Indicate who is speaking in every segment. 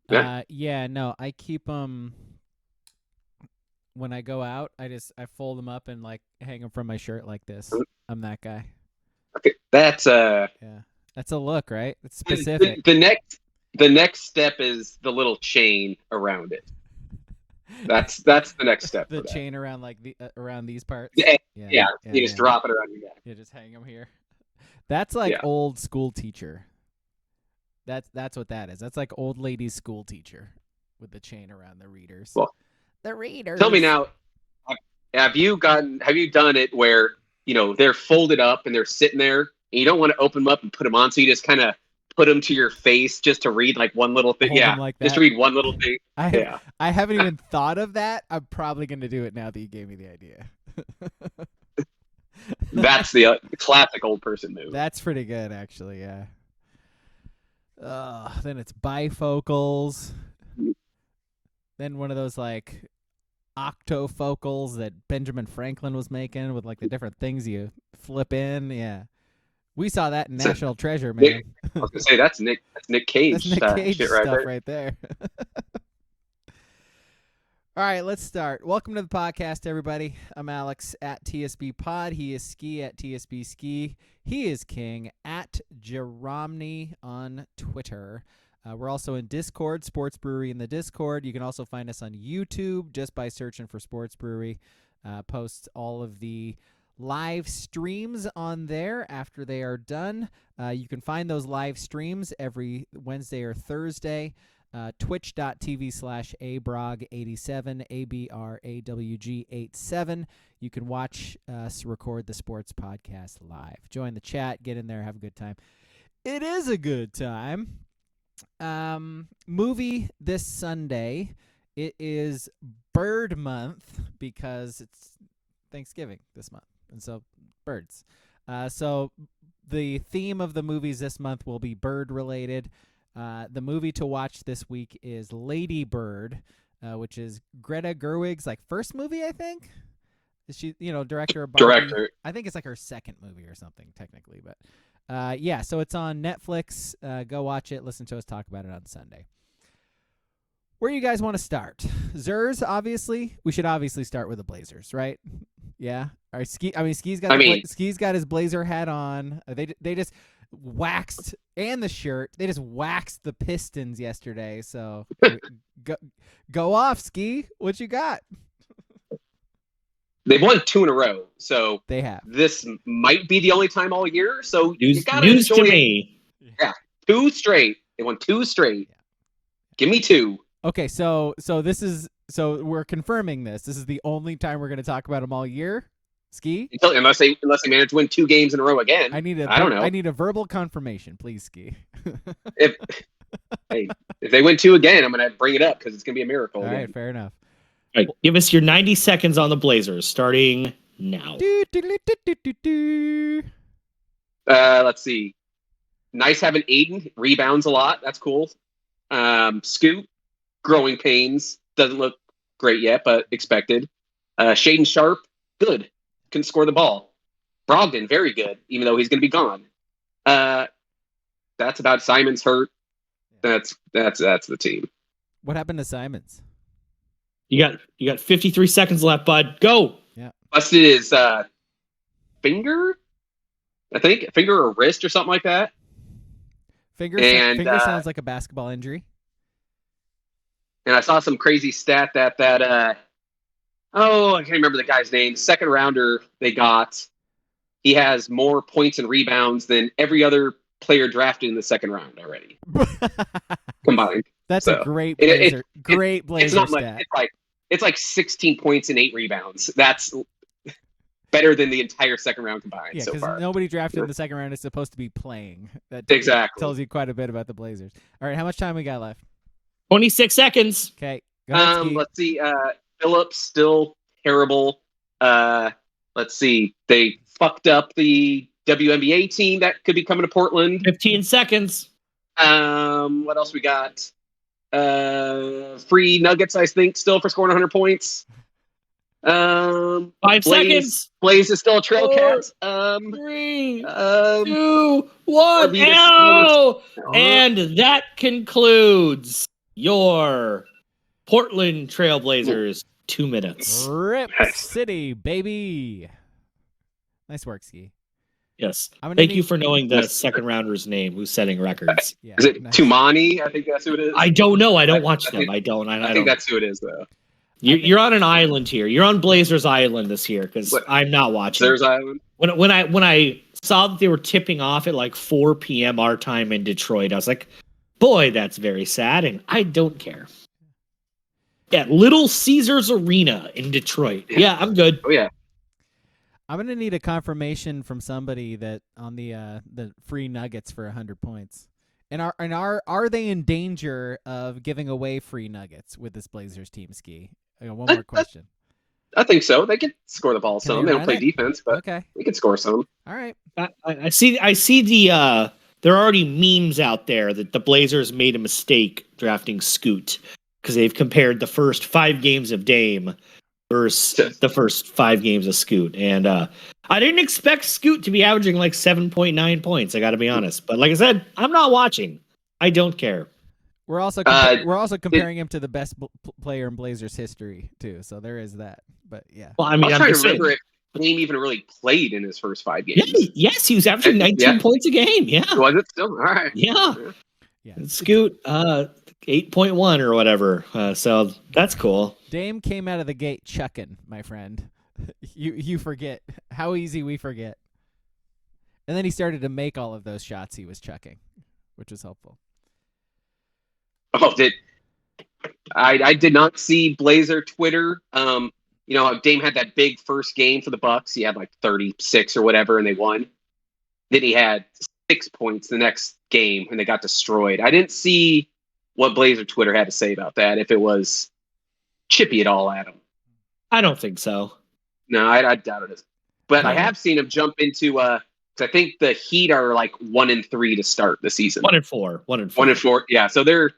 Speaker 1: Yeah, no, I keep them when I go out. I fold them up and like hang them from my shirt like this. I'm that guy.
Speaker 2: Okay, that's
Speaker 1: Yeah, that's a look, right? It's
Speaker 2: the,
Speaker 1: specific.
Speaker 2: the next step is the little chain around it. That's the next step
Speaker 1: The
Speaker 2: for that.
Speaker 1: chain around like around these parts.
Speaker 2: Yeah,
Speaker 1: Yeah,
Speaker 2: yeah,
Speaker 1: yeah,
Speaker 2: you just
Speaker 1: yeah.
Speaker 2: drop it around your neck.
Speaker 1: You just hang them here. That's like
Speaker 2: Yeah.
Speaker 1: old school teacher. That's what that is. That's like old lady school teacher with the chain around the readers.
Speaker 2: Well,
Speaker 1: The
Speaker 2: tell me
Speaker 1: readers.
Speaker 2: now, have you done it where, they're folded up and they're sitting there and you don't want to open them up and put them on, so you just kind of put them to your face just to read like one little thing.
Speaker 1: Hold them
Speaker 2: Yeah,
Speaker 1: like
Speaker 2: just to
Speaker 1: that.
Speaker 2: read one little thing. Yeah.
Speaker 1: I haven't even thought of that. I'm probably going to do it now that you gave me the idea.
Speaker 2: That's the classic old person move.
Speaker 1: That's pretty good, actually. Yeah. Then it's bifocals. Then one of those like octofocals that Benjamin Franklin was making with like the different things you flip in. Yeah. We saw that in National Treasure, man.
Speaker 2: I was gonna say that's Nick Cage.
Speaker 1: That's Nick Cage
Speaker 2: shit
Speaker 1: stuff right there. All right, let's start. Welcome to the podcast, everybody. I'm Alex at TSB Pod. He is Ski at TSB Ski. He is King at Jeromney on Twitter. We're also in Discord, Sports Brewery in the Discord. You can also find us on YouTube just by searching for Sports Brewery. Post all of the live streams on there after they are done. You can find those live streams every Wednesday or Thursday. Twitch.tv/abrog87, ABRAWG87. You can watch us record the sports podcast live. Join the chat, get in there, have a good time. It is a good time. Movie this Sunday. It is Bird Month because it's Thanksgiving this month, and so birds. So the theme of the movies this month will be bird related. The movie to watch this week is Lady Bird, which is Greta Gerwig's like first movie, I think. Is she, director of Barbie?
Speaker 2: Director.
Speaker 1: I think it's like her second movie or something technically, but yeah. So it's on Netflix. Go watch it. Listen to us talk about it on Sunday. Where you guys want to start? Zers, obviously. We should obviously start with the Blazers, right? Yeah. All right. Ski's got his Blazer hat on. They just waxed, and the shirt. They just waxed the Pistons yesterday. So go off, Ski. What you got?
Speaker 2: They've won 2 in a row, so
Speaker 1: they have.
Speaker 2: This might be the only time all year. So you gotta
Speaker 3: news
Speaker 2: enjoy
Speaker 3: to
Speaker 2: it.
Speaker 3: me.
Speaker 2: Yeah, 2 straight. They won 2 straight. Yeah. Give me 2.
Speaker 1: Okay, so we're confirming this. This is the only time we're going to talk about them all year. Ski?
Speaker 2: Unless they manage to win 2 games in a row again. I don't know.
Speaker 1: I need a verbal confirmation, please, Ski.
Speaker 2: if they win 2 again, I'm gonna bring it up because it's gonna be a miracle.
Speaker 1: All
Speaker 2: again.
Speaker 1: right, fair enough.
Speaker 3: All right, give us your 90 seconds on the Blazers, starting now.
Speaker 2: Let's see. Nice having Aiden. Rebounds a lot. That's cool. Scoot, growing pains. Doesn't look great yet, but expected. Shaden Sharp, good. Can score the ball. Brogdon, very good, even though he's going to be gone. That's about Simon's hurt. That's the team.
Speaker 1: What happened to Simons?
Speaker 3: You got 53 seconds left, bud. Go.
Speaker 1: Yeah.
Speaker 2: Busted his finger, I think, finger or wrist or something like that.
Speaker 1: Finger sounds like a basketball injury.
Speaker 2: And I saw some crazy stat that I can't remember the guy's name. Second rounder they got, he has more points and rebounds than every other player drafted in the second round already combined.
Speaker 1: That's a great Blazer. Great Blazer
Speaker 2: it's not
Speaker 1: stat.
Speaker 2: Much. It's like 16 points and 8 rebounds. That's better than the entire second round combined so far.
Speaker 1: Nobody drafted in the second round is supposed to be playing. That
Speaker 2: exactly
Speaker 1: tells you quite a bit about the Blazers. All right, how much time we got left?
Speaker 3: 26 seconds.
Speaker 1: Okay. Go ahead, Ski.
Speaker 2: Let's see. Phillips still terrible. Let's see. They fucked up the WNBA team that could be coming to Portland.
Speaker 3: 15 seconds.
Speaker 2: What else we got? Free Nuggets, I think, still for scoring 100 points.
Speaker 3: 5 seconds.
Speaker 2: Blaze is still a trail cat.
Speaker 3: 3, 2, 1. Ow! And that concludes your Portland Trailblazers 2 minutes.
Speaker 1: Rip City, baby. Nice work, Ski.
Speaker 3: Yes.
Speaker 1: I'm gonna
Speaker 3: Thank
Speaker 1: need-
Speaker 3: you for knowing the second rounder's name who's setting records.
Speaker 1: Yeah,
Speaker 2: Is it
Speaker 1: nice.
Speaker 2: Tumani? I think that's who it is.
Speaker 3: I don't know. I don't watch
Speaker 2: I
Speaker 3: them.
Speaker 2: think-
Speaker 3: I don't. I
Speaker 2: think
Speaker 3: don't.
Speaker 2: that's who it is, though.
Speaker 3: You're on an island here. You're on Blazers Island this year because
Speaker 2: What?
Speaker 3: I'm not watching.
Speaker 2: There's Island.
Speaker 3: When I saw that they were tipping off at like 4 p.m. our time in Detroit, I was like, boy, that's very sad, and I don't care. Yeah, Little Caesars Arena in Detroit. Yeah, I'm good.
Speaker 2: Oh, yeah.
Speaker 1: I'm gonna need a confirmation from somebody that on the free nuggets for 100 points. And are they in danger of giving away free nuggets with this Blazers team, Ski? I got one more question.
Speaker 2: I think so. They can score the ball
Speaker 1: Can
Speaker 2: some.
Speaker 1: they
Speaker 2: They don't
Speaker 1: run
Speaker 2: play
Speaker 1: it?
Speaker 2: defense, but
Speaker 1: Okay.
Speaker 2: they can score some.
Speaker 1: All right.
Speaker 3: I see the there are already memes out there that the Blazers made a mistake drafting Scoot because they've compared the first 5 games of Dame versus the first 5 games of Scoot. And I didn't expect Scoot to be averaging like 7.9 points, I got to be honest. But like I said, I'm not watching. I don't care.
Speaker 1: We're also comparing him to the best player in Blazers history too. So there is that. But yeah.
Speaker 3: Well, I
Speaker 2: I
Speaker 3: mean,
Speaker 2: was
Speaker 3: I'm
Speaker 2: trying to
Speaker 3: just saying.
Speaker 2: remember if Dame even really played in his first 5 games.
Speaker 3: Yes, he was averaging 19
Speaker 2: Yeah.
Speaker 3: points a game. Yeah.
Speaker 2: Was it still? All right.
Speaker 3: Yeah.
Speaker 1: Yeah.
Speaker 3: Scoot 8.1 or whatever. So that's cool.
Speaker 1: Dame came out of the gate chucking, my friend. You forget how easy we forget. And then he started to make all of those shots he was chucking, which was helpful.
Speaker 2: Oh, I did not see Blazer Twitter. Dame had that big first game for the Bucks. He had like 36 or whatever, and they won. Then he had 6 points the next game, and they got destroyed. I didn't see what Blazer Twitter had to say about that. If it was chippy at all at him.
Speaker 3: I don't think so.
Speaker 2: No, I doubt it is. But I have seen him jump into 'cause I think the Heat are like 1-3 to start the season.
Speaker 3: 1-4.
Speaker 2: 1-4. Yeah, so they're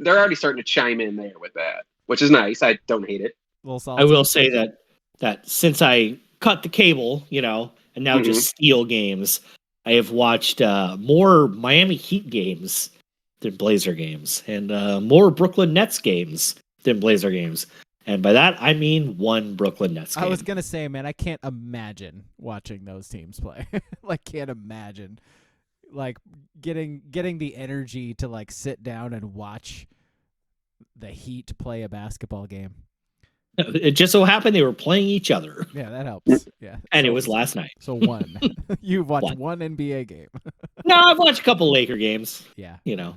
Speaker 2: already starting to chime in there with that, which is nice. I don't hate it.
Speaker 3: I will say that since I cut the cable, and now just steal games, I have watched more Miami Heat games than Blazer games, and more Brooklyn Nets games than Blazer games. And by that, I mean one Brooklyn Nets game.
Speaker 1: I was going to say, man, I can't imagine watching those teams play. Can't imagine. Getting the energy to, sit down and watch the Heat play a basketball game.
Speaker 3: It just so happened they were playing each other.
Speaker 1: Yeah, that helps. Yeah.
Speaker 3: And it was last night.
Speaker 1: So one. You've watched one NBA game.
Speaker 3: No, I've watched a couple Laker games.
Speaker 1: Yeah.
Speaker 3: That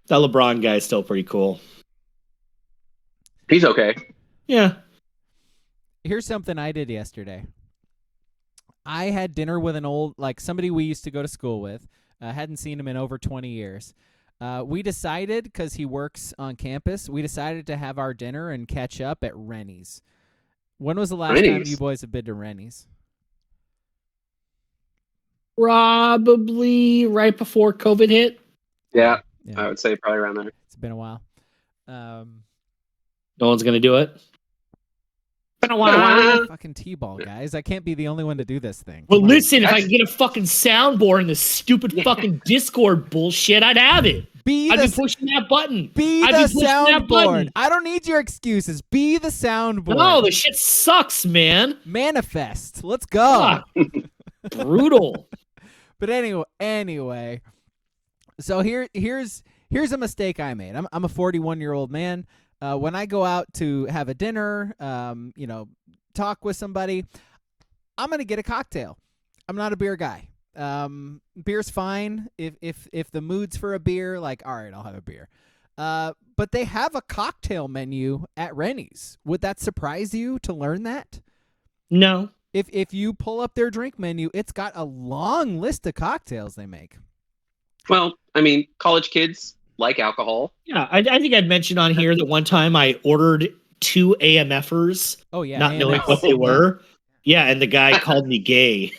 Speaker 3: LeBron guy is still pretty cool.
Speaker 2: He's okay.
Speaker 3: Yeah.
Speaker 1: Here's something I did yesterday. I had dinner with an old, somebody we used to go to school with. Hadn't seen him in over 20 years. We decided, because he works on campus, we decided to have our dinner and catch up at Rennie's. When was the last time you boys have been to Rennie's?
Speaker 3: Probably right before COVID hit.
Speaker 2: Yeah. I would say probably around there.
Speaker 1: It's been a while.
Speaker 3: No one's going to do it.
Speaker 2: Been a while.
Speaker 1: Fucking T-ball, guys. I can't be the only one to do this thing.
Speaker 3: Well, listen, if I could get a fucking soundboard in this stupid fucking Discord bullshit, I'd have it. I'd be pushing that button.
Speaker 1: Be the soundboard. I don't need your excuses. Be the soundboard.
Speaker 3: No, the shit sucks, man.
Speaker 1: Manifest. Let's go.
Speaker 3: Brutal.
Speaker 1: But anyway. So here's a mistake I made. I'm a 41-year-old man. When I go out to have a dinner, talk with somebody, I'm going to get a cocktail. I'm not a beer guy. Beer's fine if the mood's for a beer, all right, I'll have a beer. But they have a cocktail menu at Rennie's. Would that surprise you to learn that?
Speaker 3: No.
Speaker 1: If you pull up their drink menu, it's got a long list of cocktails they make.
Speaker 2: Well, I mean, college kids like alcohol.
Speaker 3: Yeah, I think I'd mentioned on here that one time I ordered 2 AMFers.
Speaker 1: Oh, yeah.
Speaker 3: Not knowing what they were. Yeah, and the guy called me gay.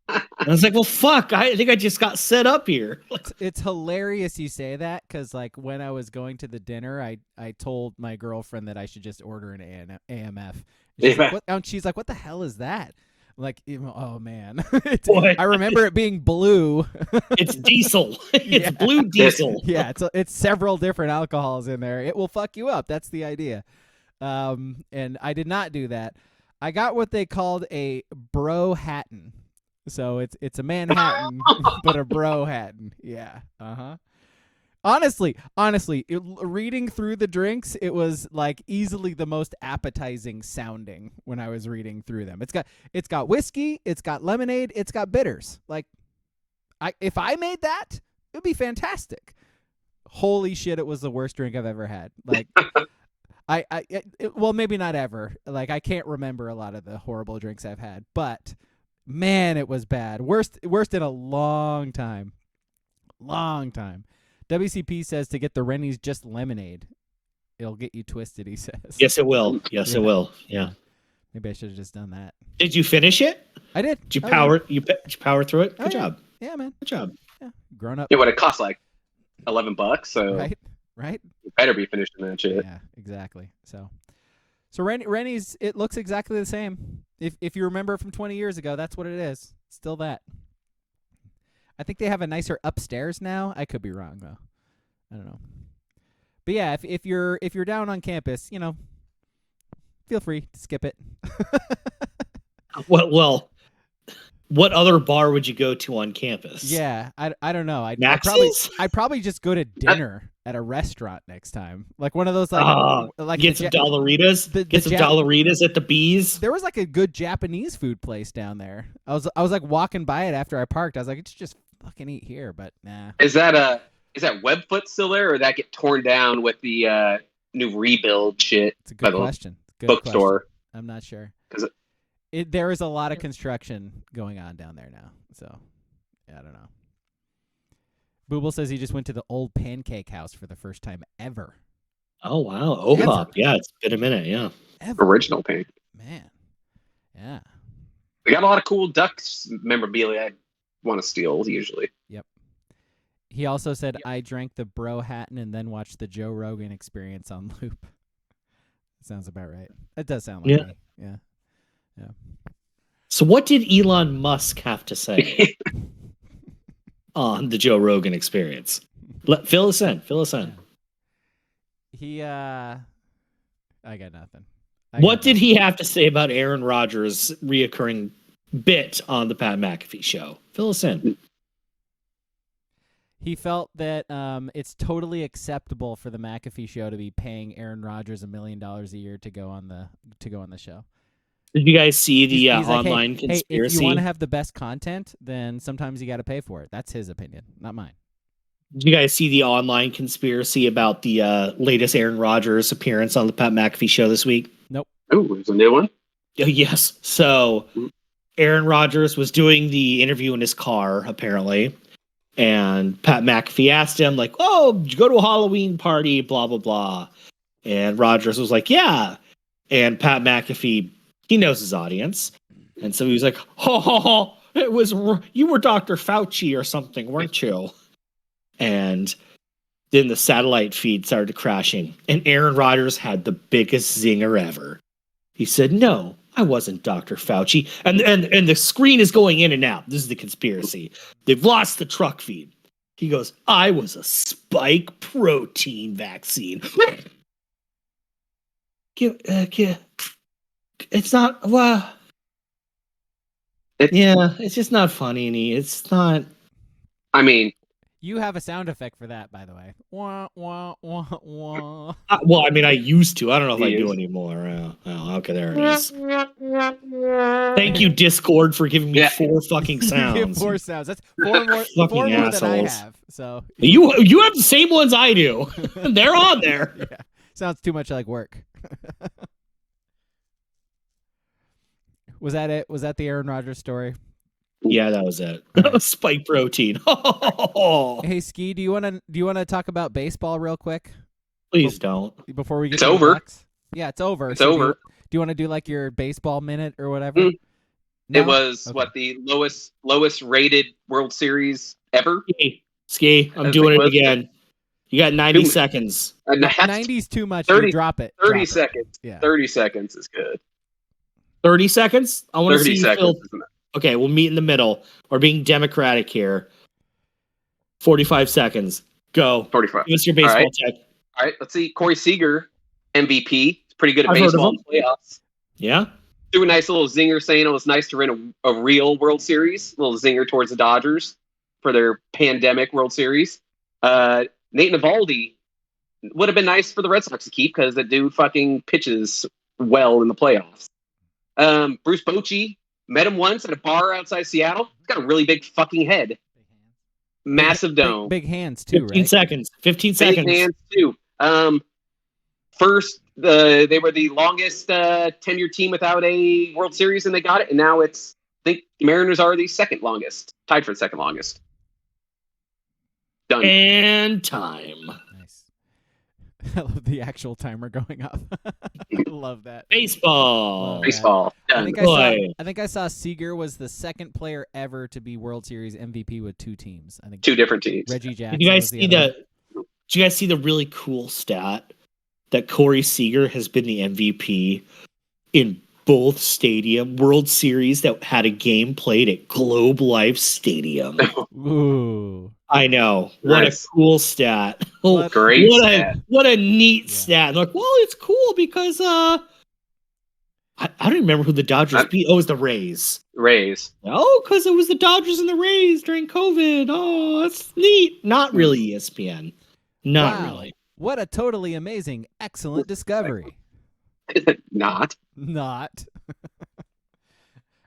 Speaker 3: I was like, well, fuck, I think I just got set up here.
Speaker 1: It's hilarious you say that because, when I was going to the dinner, I told my girlfriend that I should just order an AMF. And she's like, what the hell is that? Like, oh man,
Speaker 3: What?
Speaker 1: I remember it being blue.
Speaker 3: It's diesel. It's
Speaker 1: Yeah.
Speaker 3: blue diesel.
Speaker 1: Yeah, it's several different alcohols in there. It will fuck you up. That's the idea. And I did not do that. I got what they called a bro hatton. So it's a Manhattan, but a bro hatton. Yeah. Honestly, reading through the drinks, it was like easily the most appetizing sounding when I was reading through them. It's got whiskey, it's got lemonade, it's got bitters. Like, if I made that, it'd be fantastic. Holy shit, it was the worst drink I've ever had. Like, well, maybe not ever. Like, I can't remember a lot of the horrible drinks I've had, but man, it was bad. Worst in a long time. WCP says to get the Rennie's just lemonade. It'll get you twisted, he says.
Speaker 3: Yes, it will. Yes, it will. Yeah.
Speaker 1: Maybe I should have just done that.
Speaker 3: Did you finish it?
Speaker 1: I did.
Speaker 3: Did you power? You power through it? Good job.
Speaker 1: Yeah, man.
Speaker 3: Good job.
Speaker 1: Yeah. Grown up.
Speaker 2: It would have cost like $11, so
Speaker 1: Right.
Speaker 2: you better be finishing that shit.
Speaker 1: Yeah, exactly. So Rennie's, it looks exactly the same. If you remember from 20 years ago, that's what it is. Still that. I think they have a nicer upstairs now. I could be wrong though. I don't know. But yeah, if you're down on campus, feel free to skip it.
Speaker 3: Well, what other bar would you go to on campus?
Speaker 1: Yeah, I don't know. I'd probably just go to dinner at a restaurant next time. Like one of those like
Speaker 3: get some Dollaritas. Get some Dollaritas at the Bees.
Speaker 1: There was like a good Japanese food place down there. I was like walking by it after I parked. I was like, it's just fucking eat here, but nah.
Speaker 2: Is that Webfoot still there, or that get torn down with the new rebuild shit?
Speaker 1: It's a good question.
Speaker 2: Bookstore.
Speaker 1: I'm not sure. There is a lot of construction going on down there now, so yeah, I don't know. Booble says he just went to the old pancake house for the first time ever.
Speaker 3: Oh wow, OPOP. Yeah, it's been a minute. Yeah,
Speaker 1: ever.
Speaker 2: Original pancake.
Speaker 1: Man, yeah.
Speaker 2: We got a lot of cool Ducks memorabilia I want to steal usually.
Speaker 1: Yep. He also said, I drank the Bro Hatton and then watched the Joe Rogan Experience on loop. Sounds about right. That does sound like me. Yeah.
Speaker 3: So what did Elon Musk have to say on the Joe Rogan Experience? Fill us in.
Speaker 1: He, I got nothing.
Speaker 3: What did he have to say about Aaron Rodgers' reoccurring bit on the Pat McAfee show? Fill us in.
Speaker 1: He felt that it's totally acceptable for the McAfee show to be paying Aaron Rodgers $1 million a year to go on the show.
Speaker 3: Did you guys see the
Speaker 1: he's
Speaker 3: online
Speaker 1: like,
Speaker 3: conspiracy?
Speaker 1: Hey, if you want to have the best content, then sometimes you got to pay for it. That's his opinion, not mine.
Speaker 3: Did you guys see the online conspiracy about the latest Aaron Rodgers appearance on the Pat McAfee show this week?
Speaker 1: Nope.
Speaker 2: Oh, there's a new one?
Speaker 3: Yes. So Aaron Rodgers was doing the interview in his car, apparently. And Pat McAfee asked him, like, oh, did you go to a Halloween party? Blah, blah, blah. And Rodgers was like, yeah. And Pat McAfee, he knows his audience. And so he was like, you were Dr. Fauci or something, weren't you? And then the satellite feed started crashing. And Aaron Rodgers had the biggest zinger ever. He said, no, I wasn't Dr. Fauci. And the screen is going in and out. This is the conspiracy. They've lost the truck feed. He goes, I was a spike protein vaccine. It's not, well, it's just not funny. It's not.
Speaker 2: I mean,
Speaker 1: you have a sound effect for that, by the way. Wah, wah, wah, wah.
Speaker 3: Well, I mean, I used to. I don't know if I do anymore. Oh, okay, there it is. Thank you, Discord, for giving me 4 fucking sounds.
Speaker 1: 4 sounds. That's 4 more than I have. So
Speaker 3: you have the same ones I do. They're on there.
Speaker 1: Yeah. Sounds too much like work. Was that it? Was that the Aaron Rodgers story?
Speaker 3: Yeah, that was it. Spike protein.
Speaker 1: Hey, Ski, do you want to talk about baseball real quick?
Speaker 3: Please don't.
Speaker 1: Before we get
Speaker 2: it's
Speaker 1: to
Speaker 2: over.
Speaker 1: The Bucks? Yeah, it's over.
Speaker 2: It's over.
Speaker 1: Do you want to do like your baseball minute or whatever?
Speaker 2: No? It was the lowest rated World Series ever.
Speaker 3: Ski, I'm doing it again. You got 90 seconds.
Speaker 1: 90's too much.
Speaker 2: 30,
Speaker 1: you drop it.
Speaker 2: 30 seconds.
Speaker 1: Yeah.
Speaker 2: 30 seconds is good.
Speaker 3: 30 seconds? I want to
Speaker 2: 30
Speaker 3: see
Speaker 2: seconds.
Speaker 3: Phil.
Speaker 2: Isn't it?
Speaker 3: Okay, we'll meet in the middle. We're being democratic here. 45 seconds. Go.
Speaker 2: 45.
Speaker 3: Give us your
Speaker 2: All
Speaker 3: baseball
Speaker 2: right.
Speaker 3: tech.
Speaker 2: All right. Let's see. Corey Seager, MVP. Pretty good at
Speaker 3: I've heard of
Speaker 2: baseball
Speaker 3: him.
Speaker 2: in the playoffs.
Speaker 3: Yeah?
Speaker 2: Threw a nice little zinger saying it was nice to win a real World Series. A little zinger towards the Dodgers for their pandemic World Series. Nate Eovaldi would have been nice for the Red Sox to keep because the dude fucking pitches well in the playoffs. Bruce Bochy, met him once at a bar outside Seattle. He's got a really big fucking head. Massive dome.
Speaker 1: Big hands too,
Speaker 3: 15
Speaker 1: right?
Speaker 3: seconds. 15
Speaker 2: Big
Speaker 3: seconds.
Speaker 2: hands too. First, they were the longest tenured team without a World Series, and they got it. And now it's, I think, the Mariners are the second longest, tied for the second longest. Done.
Speaker 3: And time.
Speaker 1: Nice. I love the actual timer going up. I love that.
Speaker 3: Baseball.
Speaker 1: Love
Speaker 2: Baseball.
Speaker 1: I
Speaker 2: Done.
Speaker 1: think I saw Seager was the second player ever to be World Series MVP with two teams. I think
Speaker 2: Two different teams.
Speaker 1: Reggie Jackson.
Speaker 3: Did you guys
Speaker 1: was
Speaker 3: see
Speaker 1: other one.
Speaker 3: did you guys see the really cool stat that Corey Seager has been the MVP in both World Series that had a game played at Globe Life Stadium?
Speaker 1: Ooh.
Speaker 3: I know. What
Speaker 2: Nice.
Speaker 3: a cool stat.
Speaker 1: What-
Speaker 2: Great
Speaker 3: what
Speaker 2: stat.
Speaker 3: what a neat
Speaker 1: Yeah.
Speaker 3: stat. Like, well, it's cool because I don't remember who the Dodgers beat. Oh, it was the Rays.
Speaker 2: Rays.
Speaker 3: Oh, because it was the Dodgers and the Rays during COVID. Oh, that's neat. Not really ESPN. Not
Speaker 1: Wow.
Speaker 3: really.
Speaker 1: What a totally amazing, excellent discovery.
Speaker 2: Not.
Speaker 1: Not.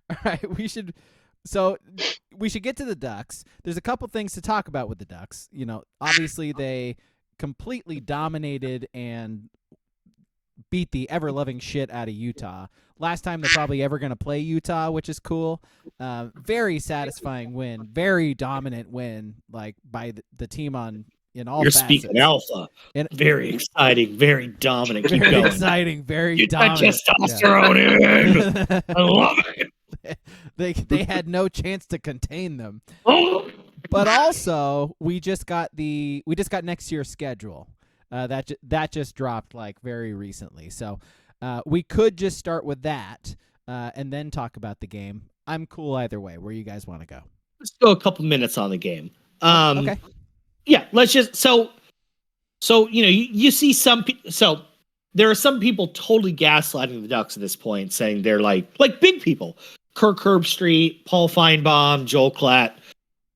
Speaker 1: All right, we should get to the Ducks. There's a couple things to talk about with the Ducks. You know, obviously they completely dominated and beat the ever-loving shit out of Utah. Last time they're probably ever going to play Utah, which is cool. Very satisfying win, very dominant win, like by the team in all
Speaker 3: You're
Speaker 1: facets.
Speaker 3: speaking alpha.
Speaker 1: And-
Speaker 3: Very exciting. Very dominant. Keep
Speaker 1: Very
Speaker 3: going.
Speaker 1: exciting, very
Speaker 3: Get that
Speaker 1: dominant.
Speaker 3: testosterone in. I love it.
Speaker 1: They had no chance to contain them.
Speaker 3: Oh.
Speaker 1: But also, we just got next year's schedule. That just dropped like very recently. So we could just start with that and then talk about the game. I'm cool either way. Where you guys want to go?
Speaker 3: Let's go a couple minutes on the game.
Speaker 1: Okay.
Speaker 3: Yeah, let's just so you see some so there are some people totally gaslighting the Ducks at this point, saying they're like big people. Kirk Herbstreit, Paul Feinbaum, Joel Klatt,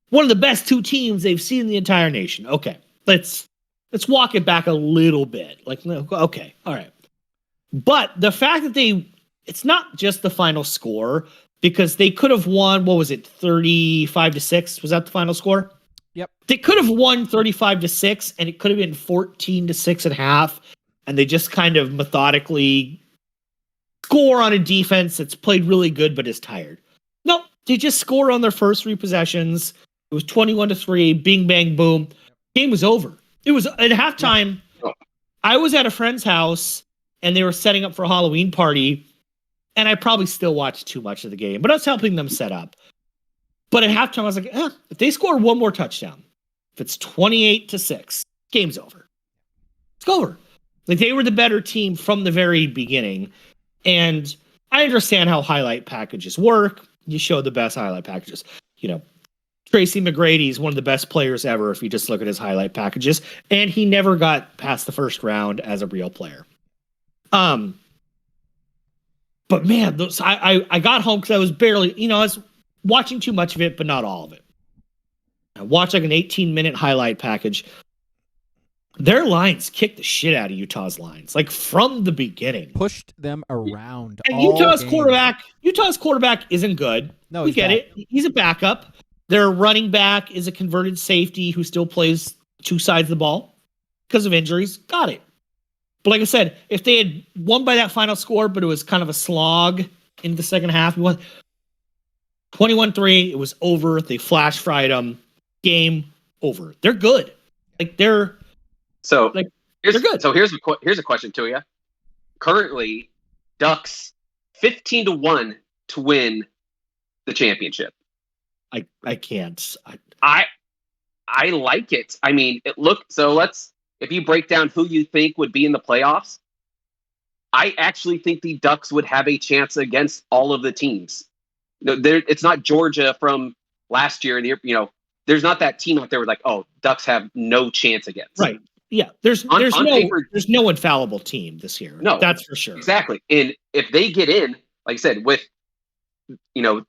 Speaker 3: one of the best two teams they've seen in the entire nation. Okay, let's walk it back a little bit. Like, okay, all right. But the fact that it's not just the final score, because they could have won, what was it, 35-6? Was that the final score?
Speaker 1: Yep.
Speaker 3: They could have won 35-6, and it could have been 14-6.5, and they just kind of methodically score on a defense that's played really good but is tired. No, they just score on their first three possessions. It was 21-3, bing, bang, boom. Game was over. It was at halftime.
Speaker 2: Yeah.
Speaker 3: I was at a friend's house, and they were setting up for a Halloween party, and I probably still watched too much of the game, but I was helping them set up. But at halftime, I was like, if they score one more touchdown, if it's 28-6, game's over. It's over. Like, they were the better team from the very beginning. And I understand how highlight packages work. You show the best highlight packages. You know, Tracy McGrady is one of the best players ever if you just look at his highlight packages. And he never got past the first round as a real player. But man, I got home because I was barely, I was watching too much of it, but not all of it. I watched like an 18-minute highlight package. Their lines kicked the shit out of Utah's lines, like from the beginning.
Speaker 1: Pushed them around.
Speaker 3: And
Speaker 1: all
Speaker 3: Utah's
Speaker 1: game.
Speaker 3: quarterback isn't good.
Speaker 1: No,
Speaker 3: we
Speaker 1: he's
Speaker 3: get
Speaker 1: bad.
Speaker 3: it. He's a backup. Their running back is a converted safety who still plays two sides of the ball because of injuries. Got it. But like I said, if they had won by that final score, but it was kind of a slog in the second half, we won 21-3. It was over. They flash fried them. Game over. They're good. Like they're good.
Speaker 2: So here's a question to you. Currently, Ducks 15-1 to win the championship.
Speaker 3: I can't.
Speaker 2: I like it. I mean, if you break down who you think would be in the playoffs, I actually think the Ducks would have a chance against all of the teams. It's not Georgia from last year. There's not that team out there with like, oh, Ducks have no chance against.
Speaker 3: Right. Yeah. There's no infallible team this year.
Speaker 2: No,
Speaker 3: that's for sure.
Speaker 2: Exactly. And if they get in, like I said, with the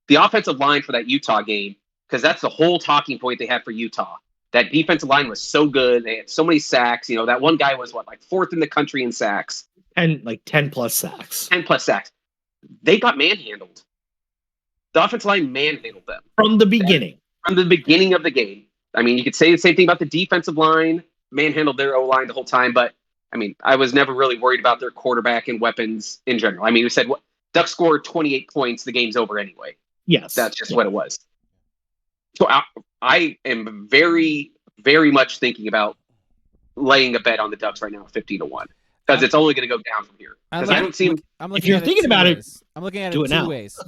Speaker 2: offensive line for that Utah game, because that's the whole talking point they had for Utah. That defensive line was so good. They had so many sacks. That one guy was like fourth in the country in sacks.
Speaker 3: And like 10 plus sacks.
Speaker 2: 10 plus sacks. They got manhandled. The offensive line manhandled them.
Speaker 3: From the beginning.
Speaker 2: From the beginning of the game. I mean, you could say the same thing about the defensive line. Manhandled their O-line the whole time. But, I mean, I was never really worried about their quarterback and weapons in general. I mean, we said, Ducks scored 28 points. The game's over anyway.
Speaker 3: Yes.
Speaker 2: That's just what it was. So I am very, very much thinking about laying a bet on the Ducks right now, 15-1, because it's only going to go down from here. Because I don't see.
Speaker 3: If you're thinking about it,
Speaker 1: I'm looking at it two ways.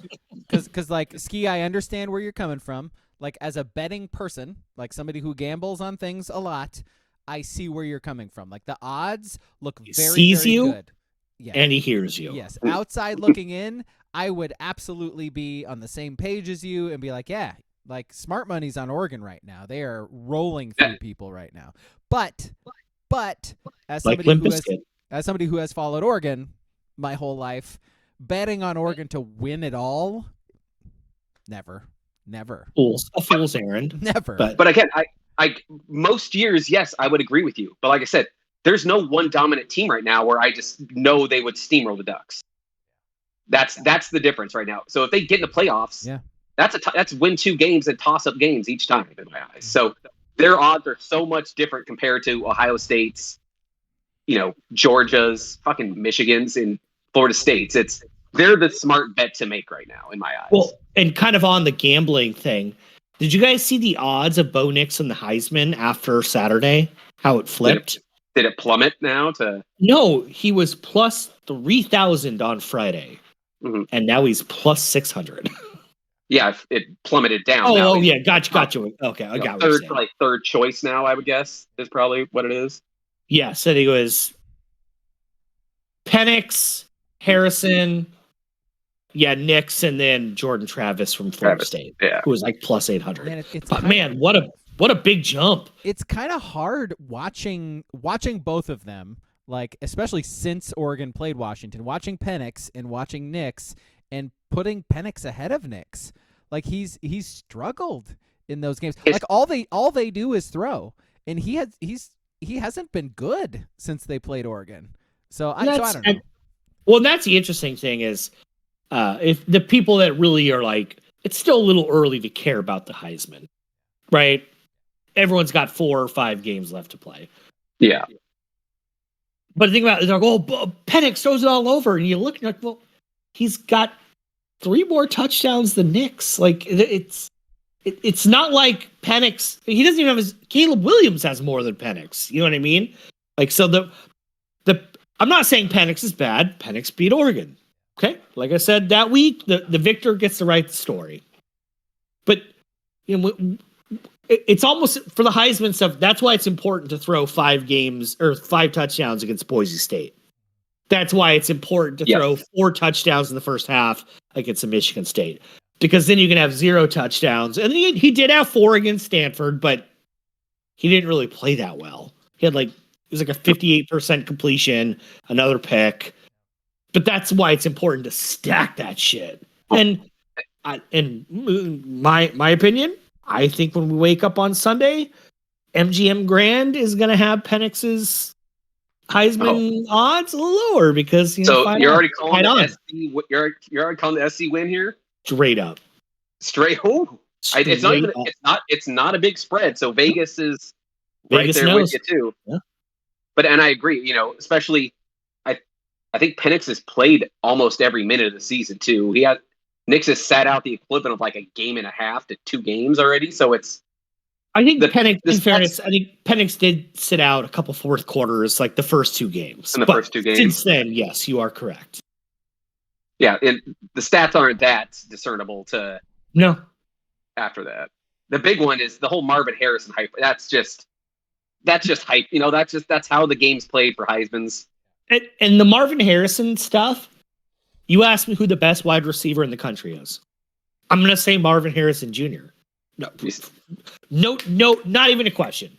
Speaker 1: Because like Ski, I understand where you're coming from. Like as a betting person, like somebody who gambles on things a lot, I see where you're coming from. Like the odds look very good. Yeah.
Speaker 3: And he hears you.
Speaker 1: Yes. Outside looking in, I would absolutely be on the same page as you and be like, yeah. Like smart money's on Oregon right now. They are rolling through people right now. But as somebody who has followed Oregon my whole life, betting on Oregon to win it all, never.
Speaker 3: A fool's errand.
Speaker 1: Never.
Speaker 2: But again, I most years, yes, I would agree with you. But like I said, there's no one dominant team right now where I just know they would steamroll the Ducks. That's the difference right now. So if they get in the playoffs,
Speaker 1: yeah.
Speaker 2: That's win 2 games and toss up games each time in my eyes. So their odds are so much different compared to Ohio State's, Georgia's, fucking Michigan's, and Florida State's. They're the smart bet to make right now in my eyes.
Speaker 3: Well, and kind of on the gambling thing, did you guys see the odds of Bo Nix and the Heisman after Saturday? How it flipped?
Speaker 2: Did it plummet now to?
Speaker 3: No, he was plus 3,000 on Friday, and now he's plus 600.
Speaker 2: Yeah, it plummeted down.
Speaker 3: Oh, yeah, gotcha. Okay, I got what you're saying.
Speaker 2: Third choice now, I would guess, is probably what it is.
Speaker 3: Yeah, so he was Penix, Harrison, Nix, and then Jordan Travis from Florida State, who was like plus 800. Man, what a big jump!
Speaker 1: It's kind of hard watching both of them, like especially since Oregon played Washington, watching Penix and watching Nix. And putting Penix ahead of Nix, like he's struggled in those games. Like all they do is throw, and he hasn't been good since they played Oregon. So I don't know.
Speaker 3: Well, that's the interesting thing is, if the people that really are like, it's still a little early to care about the Heisman, right? Everyone's got 4 or 5 games left to play.
Speaker 2: Yeah.
Speaker 3: But think about it, they're like, Penix throws it all over, and you look like, well. He's got 3 more touchdowns than Nix. Like it's not like Penix. He doesn't even have Caleb Williams has more than Penix. You know what I mean? Like so I'm not saying Penix is bad. Penix beat Oregon. Okay, like I said that week, the victor gets to write the story. But it's almost for the Heisman stuff. That's why it's important to throw 5 games or 5 touchdowns against Boise State. That's why it's important to throw 4 touchdowns in the first half against a Michigan State, because then you can have 0 touchdowns. And he did have 4 against Stanford, but he didn't really play that well. He had it was like a 58% completion, another pick. But that's why it's important to stack that shit. And in my opinion, I think when we wake up on Sunday, MGM Grand is going to have Penix's Heisman odds a little lower because
Speaker 2: you're already calling the SC. You're already calling the SC win here.
Speaker 3: Straight up.
Speaker 2: It's not a big spread. So Vegas is right there with you too.
Speaker 3: Yeah.
Speaker 2: But I agree. Especially I think Penix has played almost every minute of the season too. Nix has sat out the equivalent of like a game and a half to 2 games already. So it's.
Speaker 3: I think Penix, in fairness, Penix did sit out a couple fourth quarters, like the first 2 games.
Speaker 2: First 2 games.
Speaker 3: Since then, yes, you are correct.
Speaker 2: Yeah, and the stats aren't that discernible to.
Speaker 3: No.
Speaker 2: After that, the big one is the whole Marvin Harrison hype. That's just hype. That's how the game's played for Heisman's.
Speaker 3: And the Marvin Harrison stuff, you asked me who the best wide receiver in the country is. I'm going to say Marvin Harrison Jr. No, not even a question.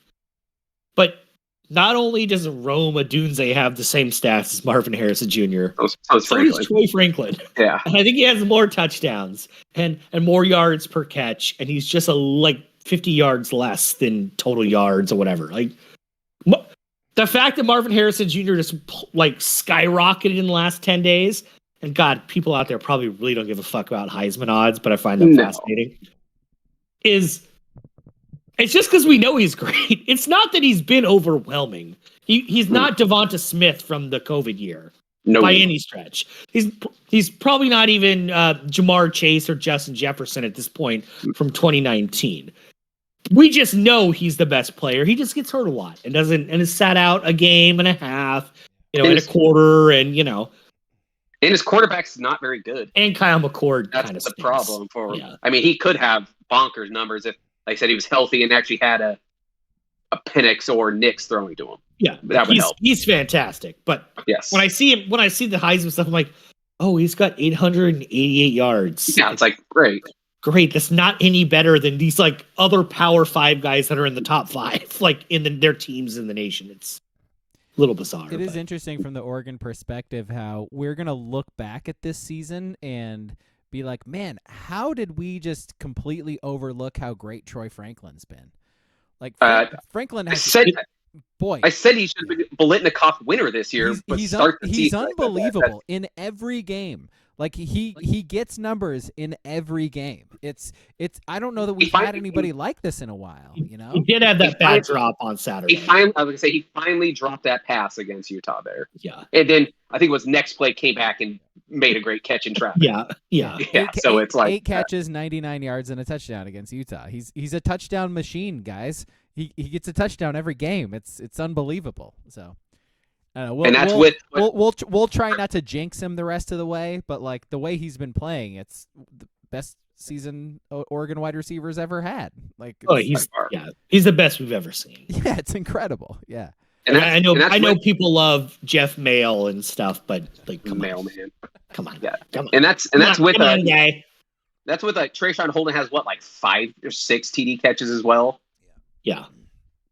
Speaker 3: But not only does Rome Odunze have the same stats as Marvin Harrison Jr., so does Troy Franklin.
Speaker 2: Yeah.
Speaker 3: And I think he has more touchdowns and more yards per catch, and he's just like 50 yards less than total yards or whatever. Like, the fact that Marvin Harrison Jr. just like skyrocketed in the last 10 days, and God, people out there probably really don't give a fuck about Heisman odds, but I find them fascinating. It's just because we know he's great. It's not that he's been overwhelming. He's not Devonta Smith from the COVID year by any stretch. He's probably not even Jamar Chase or Justin Jefferson at this point from 2019. We just know he's the best player. He just gets hurt a lot and is sat out a game and a half, and a quarter, and
Speaker 2: And his quarterback's not very good.
Speaker 3: And Kyle McCord
Speaker 2: kind of the problem for him. Yeah. I mean, he could have bonkers numbers if, like I said, he was healthy and actually had a Penix or Nix throwing to him.
Speaker 3: Yeah,
Speaker 2: that would help.
Speaker 3: He's fantastic. But
Speaker 2: yes,
Speaker 3: when I see the Heisman stuff, I'm like, oh, he's got 888 yards.
Speaker 2: Yeah, it's like great.
Speaker 3: That's not any better than these like other Power 5 guys that are in the top 5, like in their teams in the nation. It's a little bizarre.
Speaker 1: It is interesting from the Oregon perspective how we're going to look back at this season and be like, man, how did we just completely overlook how great Troy Franklin's been? Like Franklin has
Speaker 2: I said he should be Biletnikoff winner this year.
Speaker 1: He's unbelievable in every game. Like he gets numbers in every game. It's I don't know that we've had anybody like this in a while.
Speaker 3: He did have that bad drop on Saturday.
Speaker 2: I was gonna say he finally dropped that pass against Utah there.
Speaker 3: Yeah,
Speaker 2: and then I think it was next play came back and made a great catch in traffic.
Speaker 3: Yeah.
Speaker 2: So it's like
Speaker 1: 8 catches, 99 yards, and a touchdown against Utah. He's a touchdown machine, guys. He gets a touchdown every game. It's unbelievable. So. We'll try not to jinx him the rest of the way, but like the way he's been playing, it's the best season Oregon wide receivers ever had. Like,
Speaker 3: he's the best we've ever seen.
Speaker 1: Yeah, it's incredible. Yeah,
Speaker 3: and I know people love Jeff Mail and stuff, but like, come on.
Speaker 2: Come on. And that's with Trayshawn Holden has like 5 or 6 TD catches as well.
Speaker 3: Yeah.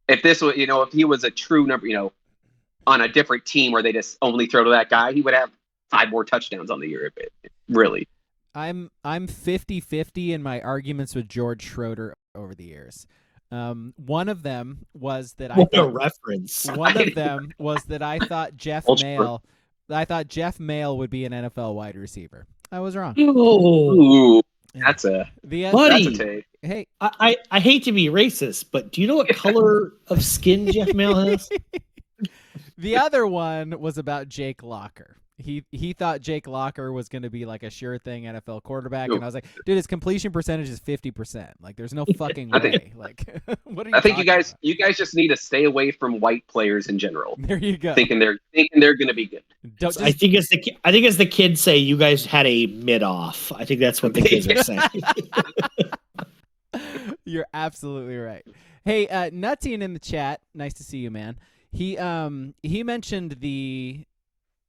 Speaker 2: If this was, if he was a true number, on a different team where they just only throw to that guy, he would have 5 more touchdowns on the year. Really.
Speaker 1: I'm 50-50 in my arguments with George Schroeder over the years. One of them was that I thought Jeff Mail would be an NFL wide receiver. I was wrong.
Speaker 2: Ooh, that's a take.
Speaker 1: Hey,
Speaker 3: I hate to be racist, but do you know what color of skin Jeff Mail has?
Speaker 1: The other one was about Jake Locker. He thought Jake Locker was going to be like a sure thing NFL quarterback, and I was like, dude, his completion percentage is 50%. Like, there's no fucking way. Like, what are you?
Speaker 2: I think you guys just need to stay away from white players in general.
Speaker 1: There you go.
Speaker 2: Thinking they're going to be good.
Speaker 3: I think as the kids say, you guys had a mid off. I think that's what the kids are saying.
Speaker 1: You're absolutely right. Hey, Nuttian in the chat. Nice to see you, man. He mentioned the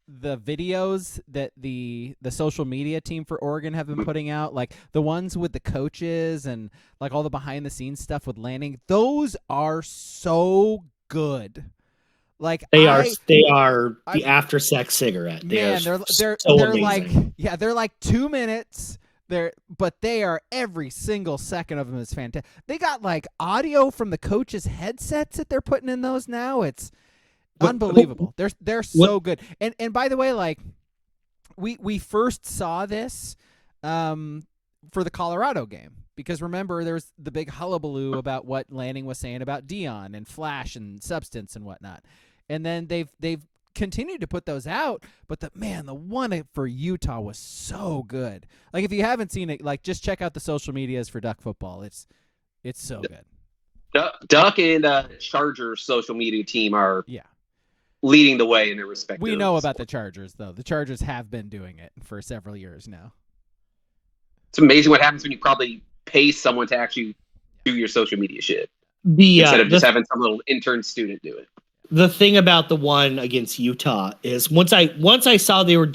Speaker 1: videos that the social media team for Oregon have been putting out, like the ones with the coaches and like all the behind the scenes stuff with Lanning. Those are so good. Like they are the after sex cigarette. They're
Speaker 3: amazing.
Speaker 1: They're like 2 minutes. But they are, every single second of them is fantastic. They got like audio from the coaches' headsets that they're putting in those now. It's unbelievable. They're so good. And by the way, like we first saw this for the Colorado game, because remember there's the big hullabaloo about what Lanning was saying about Dion and Flash and substance and whatnot. And then they've continued to put those out, but the one for Utah was so good. Like, if you haven't seen it, like, just check out the social medias for Duck Football. It's so good.
Speaker 2: Duck and Chargers social media team are leading the way in their respective.
Speaker 1: We know about the Chargers, though. The Chargers have been doing it for several years now.
Speaker 2: It's amazing what happens when you probably pay someone to actually do your social media shit instead of just having some little intern student do it.
Speaker 3: the thing about the one against Utah is once I saw they were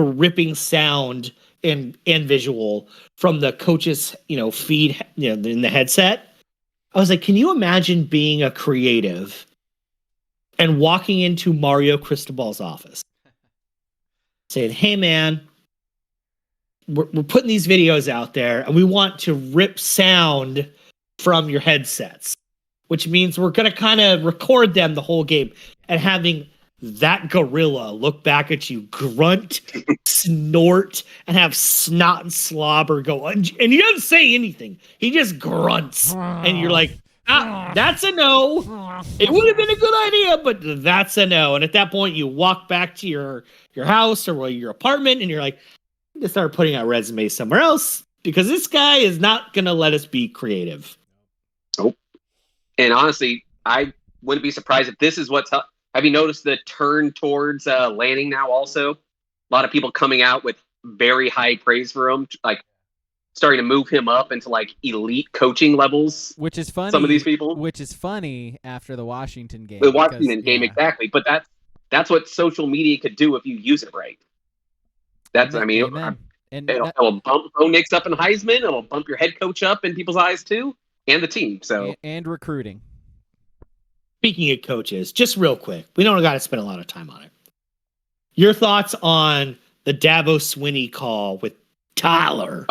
Speaker 3: ripping sound and visual from the coach's feed in the headset. I was like, can you imagine being a creative and walking into Mario Cristobal's office saying, hey man, we're putting these videos out there and we want to rip sound from your headsets, which means we're going to kind of record them the whole game, and having that gorilla look back at you, grunt, snort, and have snot and slobber go, and he doesn't say anything. He just grunts, and you're like, that's a no. It would have been a good idea, but that's a no. And at that point, you walk back to your house or your apartment, and you're like, I'm going to start putting out resumes somewhere else because this guy is not going to let us be creative.
Speaker 2: Nope. And honestly, I wouldn't be surprised if this is what's... Have you noticed the turn towards Lanning now also? A lot of people coming out with very high praise for him, like starting to move him up into like elite coaching levels.
Speaker 1: Which is funny.
Speaker 2: Some of these people.
Speaker 1: Which is funny after the Washington game.
Speaker 2: The Washington game, exactly. But that's what social media could do if you use it right. That's,
Speaker 1: Amen.
Speaker 2: It'll bump Bo Nix up in Heisman. It'll bump your head coach up in people's eyes too, and the team. So
Speaker 1: and recruiting.
Speaker 3: Speaking of coaches, just real quick, we don't got to spend a lot of time on it. Your thoughts on the Dabo Swinney call with Tyler?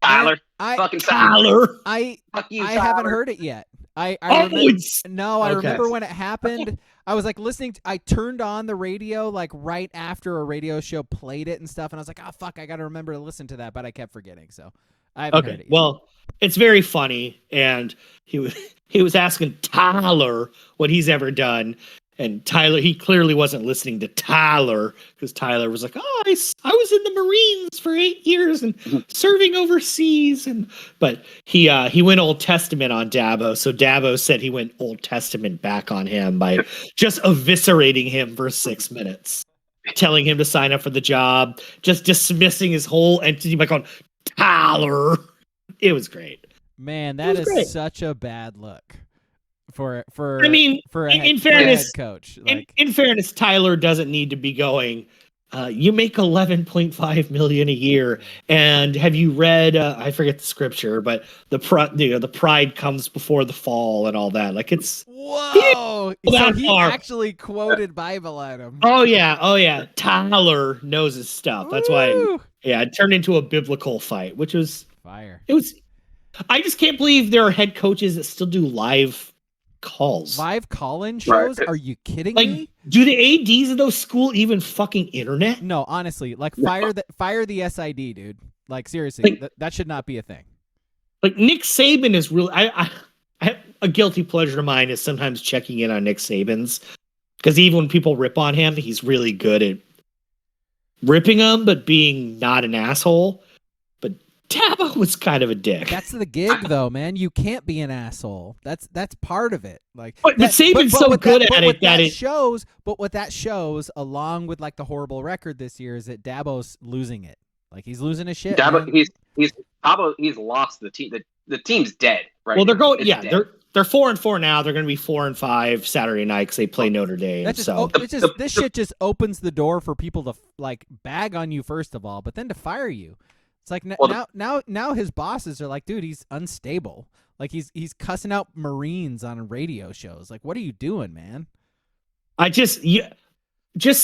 Speaker 2: Tyler.
Speaker 3: I
Speaker 1: haven't heard it yet. I remember when it happened. I was like listening. I turned on the radio like right after a radio show played it and stuff, and I was like, "Oh fuck, I got to remember to listen to that," but I kept forgetting. So I haven't heard it yet.
Speaker 3: Well, it's very funny, and he was asking Tyler what he's ever done, and Tyler, he clearly wasn't listening to Tyler because Tyler was like, "Oh, I was in the Marines for 8 years and serving overseas," but he went Old Testament on Dabo, so Dabo said he went Old Testament back on him by just eviscerating him for 6 minutes, telling him to sign up for the job, just dismissing his whole entity by going Tyler. It was great.
Speaker 1: Man, that is great. Such a bad look for
Speaker 3: in fairness,
Speaker 1: head coach.
Speaker 3: In fairness, Tyler doesn't need to be going, you make $11.5 million a year, and have you read I forget the scripture, but the pride comes before the fall and all that. Like it's
Speaker 1: whoa. So he actually quoted Bible at him.
Speaker 3: Oh yeah. Tyler knows his stuff. That's why it turned into a biblical fight, which was
Speaker 1: fire.
Speaker 3: I just can't believe there are head coaches that still do live calls.
Speaker 1: Live call-in shows? Right. Are you kidding me?
Speaker 3: Do the ADs of those schools even fucking internet?
Speaker 1: No, honestly, fire the SID, dude. Like seriously, that should not be a thing.
Speaker 3: Like Nick Saban is really. I a guilty pleasure of mine is sometimes checking in on Nick Saban's, because even when people rip on him, he's really good at ripping them, but being not an asshole. But Dabo was kind of a dick.
Speaker 1: That's the gig, though, man. You can't be an asshole. That's part of it. Like,
Speaker 3: but Saban's so good at it that it
Speaker 1: shows. But what that shows, along with like the horrible record this year, is that Dabo's losing it. Like he's losing his shit.
Speaker 2: Dabo, he's lost the team. The team's dead. Right.
Speaker 3: Well, they're going. They're 4-4 now. They're going to be 4-5 Saturday night because they play Notre Dame.
Speaker 1: This shit just opens the door for people to like bag on you first of all, but then to fire you. It's like now his bosses are like, dude, he's unstable. Like he's cussing out Marines on radio shows. Like, what are you doing, man?
Speaker 3: Just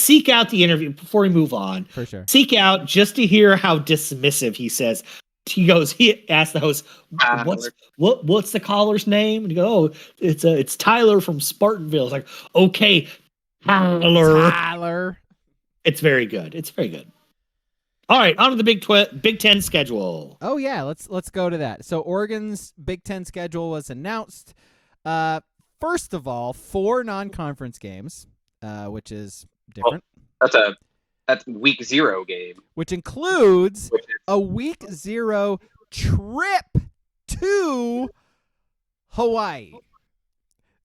Speaker 3: seek out the interview before we move on.
Speaker 1: For sure.
Speaker 3: Seek out just to hear how dismissive he says. He asked the host, what's the caller's name? And he goes, it's Tyler from Spartanville. It's like, okay, Tyler. It's very good. It's very good. All right, on to the Big Ten schedule.
Speaker 1: Oh yeah, let's go to that. So Oregon's Big Ten schedule was announced. First of all, 4 non-conference games, which is different.
Speaker 2: That's week 0 game.
Speaker 1: Which includes a week 0 trip to Hawaii.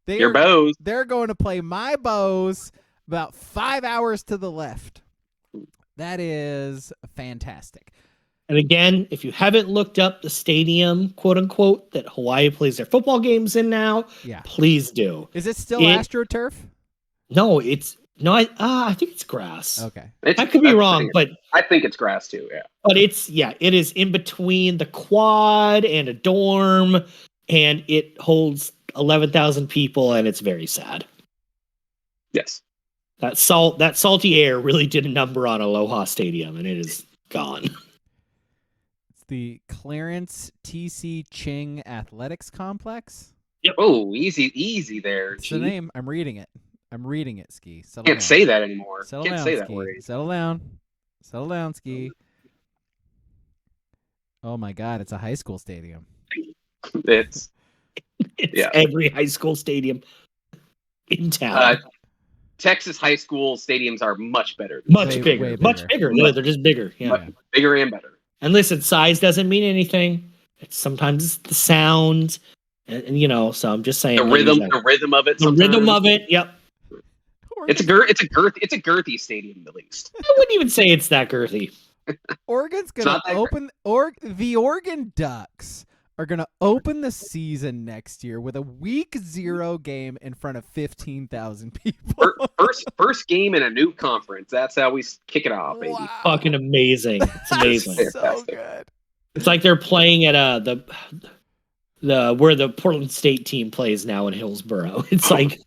Speaker 2: Your Bows.
Speaker 1: They're going to play my Bows about 5 hours to the left. That is fantastic.
Speaker 3: And again, if you haven't looked up the stadium, quote unquote, that Hawaii plays their football games in now, please do.
Speaker 1: Is it still AstroTurf?
Speaker 3: No, I think it's grass.
Speaker 1: Okay.
Speaker 3: I could be wrong, but
Speaker 2: I think it's grass too. Yeah,
Speaker 3: but it is in between the quad and a dorm, and it holds 11,000 people, and it's very sad.
Speaker 2: yes.
Speaker 3: That salty air really did a number on Aloha Stadium, and it is gone.
Speaker 1: It's the Clarence T.C. Ching Athletics Complex.
Speaker 2: Yep. Oh, easy there.
Speaker 1: It's the name. I'm reading it, Ski. Settle
Speaker 2: Can't
Speaker 1: down.
Speaker 2: say that anymore.
Speaker 1: Settle
Speaker 2: Can't
Speaker 1: down,
Speaker 2: say
Speaker 1: Ski.
Speaker 2: that word.
Speaker 1: Settle down, Ski. Oh my God, it's a high school stadium.
Speaker 2: It's
Speaker 3: every high school stadium in town.
Speaker 2: Texas high school stadiums are much better.
Speaker 3: Much
Speaker 1: Way
Speaker 3: bigger. Much bigger. They're just bigger. Yeah.
Speaker 2: Bigger and better.
Speaker 3: And listen, size doesn't mean anything. It's sometimes the sound, and so I'm just saying
Speaker 2: The rhythm of it.
Speaker 3: The rhythm of it. Yep.
Speaker 2: It's a girthy stadium at least.
Speaker 3: I wouldn't even say it's that girthy.
Speaker 1: Oregon's gonna open the Oregon Ducks are gonna open the season next year with a week 0 game in front of 15,000 people.
Speaker 2: first game in a new conference. That's how we kick it off, baby.
Speaker 1: Wow.
Speaker 3: Fucking amazing. It's amazing.
Speaker 1: So good.
Speaker 3: It's like they're playing at the where the Portland State team plays now in Hillsboro. It's like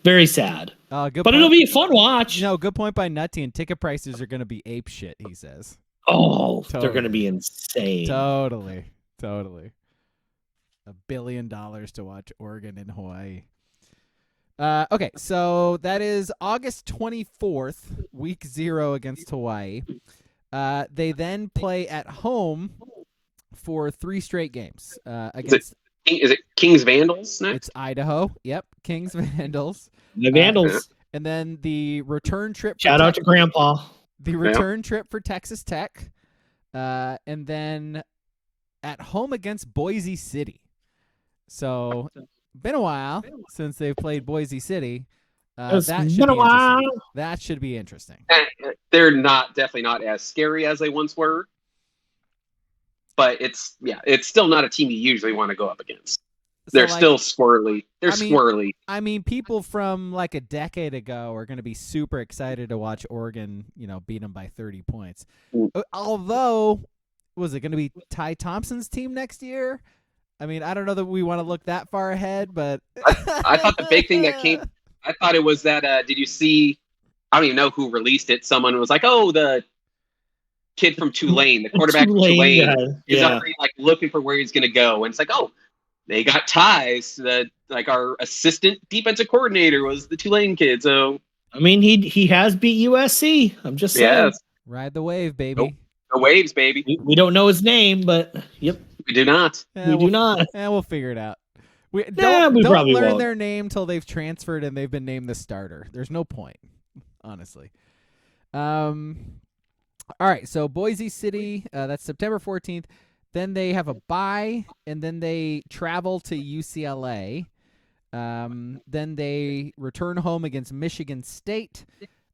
Speaker 3: very sad.
Speaker 1: Good
Speaker 3: but
Speaker 1: point.
Speaker 3: It'll be a fun watch.
Speaker 1: Good point by Nutty. And ticket prices are going to be ape shit, he says.
Speaker 3: Oh, They're going to be insane.
Speaker 1: Totally. $1 billion to watch Oregon and Hawaii. Okay, so that is August 24th, week 0 against Hawaii. They then play at home for 3 straight games. Against
Speaker 2: is it Kings Vandals next?
Speaker 1: It's Idaho. Yep, Kings Vandals.
Speaker 3: The Vandals.
Speaker 1: And then the return trip.
Speaker 3: Shout out to Grandpa.
Speaker 1: The return trip for Texas Tech. And then at home against Boise City. So, been a while since they've played Boise City. That should be interesting.
Speaker 2: They're definitely not as scary as they once were. But it's still not a team you usually want to go up against. They're still squirrely. Squirrely.
Speaker 1: I mean, people from like a decade ago are going to be super excited to watch Oregon, beat them by 30 points. Although, was it going to be Ty Thompson's team next year? I mean, I don't know that we want to look that far ahead, but
Speaker 2: I thought the big thing that came. I thought it was that. Did you see? I don't even know who released it. Someone was like, "Oh, the kid from Tulane, the quarterback from Tulane, is already like looking for where he's going to go." And it's like, oh, they got ties. Like our assistant defensive coordinator was the Tulane kid. So
Speaker 3: I mean, he has beat USC. I'm just saying.
Speaker 1: Ride the wave, baby.
Speaker 2: Nope. The waves, baby.
Speaker 3: We don't know his name, but yep,
Speaker 2: we do not.
Speaker 3: We do not.
Speaker 1: We'll figure it out. We
Speaker 3: don't
Speaker 1: learn their name till they've transferred and they've been named the starter. There's no point, honestly. All right, so Boise City, that's September 14th. Then they have a bye, and then they travel to UCLA. Then they return home against Michigan State.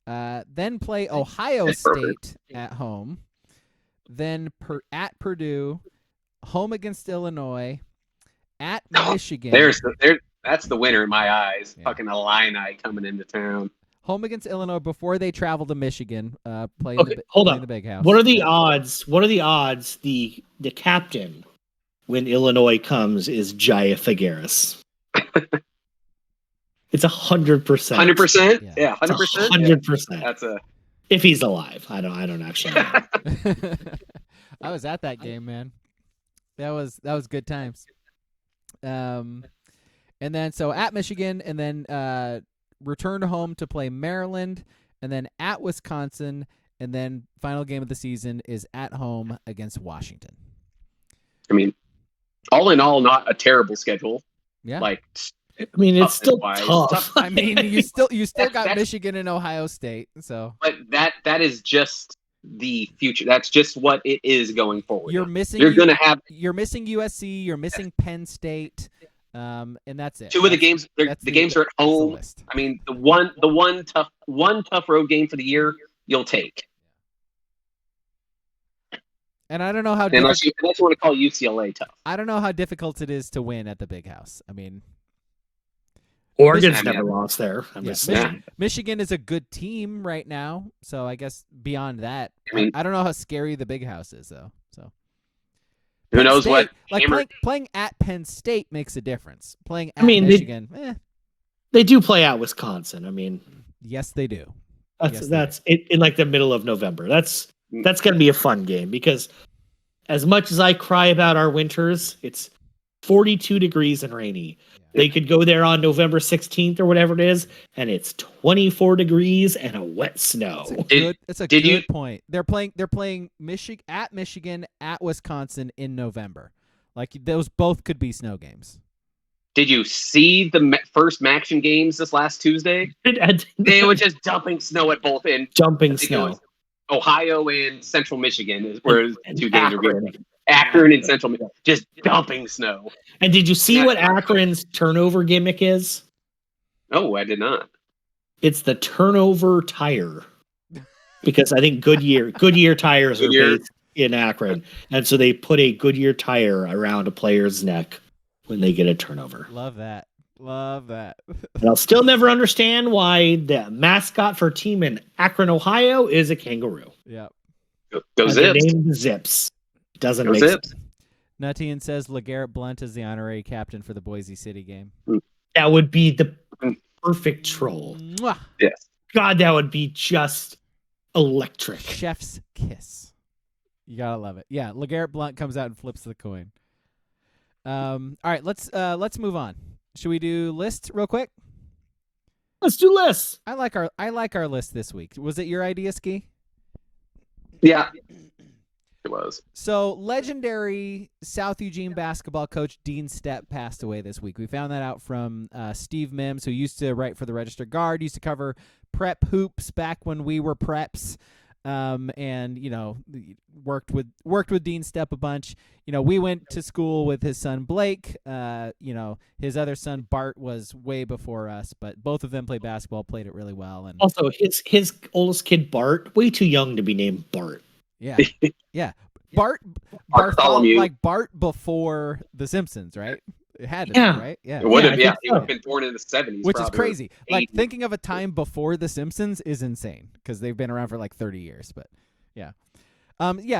Speaker 1: Then play Ohio State at home. Then at Purdue, home against Illinois, at Michigan.
Speaker 2: That's the winner in my eyes. Yeah. Fucking Illini coming into town.
Speaker 1: Home against Illinois before they travel to Michigan. Playing the big house.
Speaker 3: What are the odds? What are the odds? The captain when Illinois comes is Jaya Figueres. It's 100%.
Speaker 2: 100%. Yeah, 100%.
Speaker 3: 100%.
Speaker 2: That's
Speaker 3: if he's alive. I don't actually know.
Speaker 1: I was at that game, man. That was good times. And then so at Michigan, and then return home to play Maryland, and then at Wisconsin, and then final game of the season is at home against Washington.
Speaker 2: I mean, all in all, not a terrible schedule.
Speaker 1: Yeah.
Speaker 3: It's still tough.
Speaker 1: I mean, you still got Michigan and Ohio State. So,
Speaker 2: but that is just the future. That's just what it is going forward.
Speaker 1: You're missing USC. You're missing Penn State. And that's it.
Speaker 2: Two of the games. The games are at home. I mean, the one tough road game for the year you'll take.
Speaker 1: And I don't know how.
Speaker 2: Unless you want to call UCLA tough.
Speaker 1: I don't know how difficult it is to win at the Big House. I mean,
Speaker 3: Oregon's
Speaker 2: Michigan.
Speaker 3: never lost there. I'm
Speaker 1: Yeah,
Speaker 3: just saying.
Speaker 1: Michigan is a good team right now, so I guess beyond that,
Speaker 2: I mean-
Speaker 1: I don't know how scary the Big House is though. So
Speaker 2: Who
Speaker 1: Penn
Speaker 2: knows
Speaker 1: State,
Speaker 2: what?
Speaker 1: like
Speaker 2: Hammer-
Speaker 1: playing at Penn State makes a difference. Playing at
Speaker 3: mean,
Speaker 1: Michigan,
Speaker 3: They do play out Wisconsin. I mean,
Speaker 1: yes, they do.
Speaker 3: that's in like the middle of November. That's going to be a fun game because as much as I cry about our winters, it's 42 degrees and rainy. They could go there on November 16th or whatever it is, and it's 24 degrees and a wet snow.
Speaker 1: It's a good point. They're playing Michigan at Wisconsin in November. Like those both could be snow games.
Speaker 2: Did you see the first Maction games this last Tuesday? They were just dumping snow at both ends.
Speaker 3: Dumping snow.
Speaker 2: Ohio and Central Michigan were two games.
Speaker 3: Akron.
Speaker 2: Akron and Central Michigan, just dumping snow.
Speaker 3: And did you see what Akron's turnover gimmick is?
Speaker 2: Oh, I did not.
Speaker 3: It's the turnover tire. Because I think Goodyear tires are based in Akron. And so they put a Goodyear tire around a player's neck when they get a turnover.
Speaker 1: Love that.
Speaker 3: And I'll still never understand why the mascot for a team in Akron, Ohio is a kangaroo.
Speaker 1: Yeah.
Speaker 2: Go Zips.
Speaker 3: Named Zips. Doesn't
Speaker 2: Go
Speaker 3: make
Speaker 2: Zips.
Speaker 3: sense.
Speaker 1: Nuttian says LeGarrette Blount is the honorary captain for the Boise City game.
Speaker 3: That would be the perfect troll.
Speaker 1: Mwah!
Speaker 2: Yes.
Speaker 3: God, that would be just electric.
Speaker 1: Chef's kiss. You gotta love it. Yeah, LeGarrette Blount comes out and flips the coin. All right, let's move on. Should we do list real quick?
Speaker 3: Let's do lists.
Speaker 1: I like our list this week. Was it your idea, Ski?
Speaker 2: Yeah. It was.
Speaker 1: So, legendary South Eugene basketball coach Dean Stepp passed away this week. We found that out from Steve Mims, who used to write for the Register Guard, used to cover prep hoops back when we were preps, and worked with Dean Stepp a bunch. We went to school with his son Blake. His other son Bart was way before us, but both of them played basketball, played it really well. And
Speaker 3: also, his oldest kid Bart, way too young to be named Bart.
Speaker 1: Yeah, yeah. Bart
Speaker 2: Bartholomew.
Speaker 1: like Bart before The Simpsons, right? It had to
Speaker 3: Yeah.
Speaker 1: be, right? Yeah.
Speaker 2: It would have,
Speaker 3: I
Speaker 2: yeah.
Speaker 3: think
Speaker 2: He
Speaker 3: so.
Speaker 2: would have been born in the 70s.
Speaker 1: Which is
Speaker 2: probably.
Speaker 1: crazy. Like
Speaker 2: 80s.
Speaker 1: thinking of a time before The Simpsons is insane because they've been around for like 30 years. But yeah,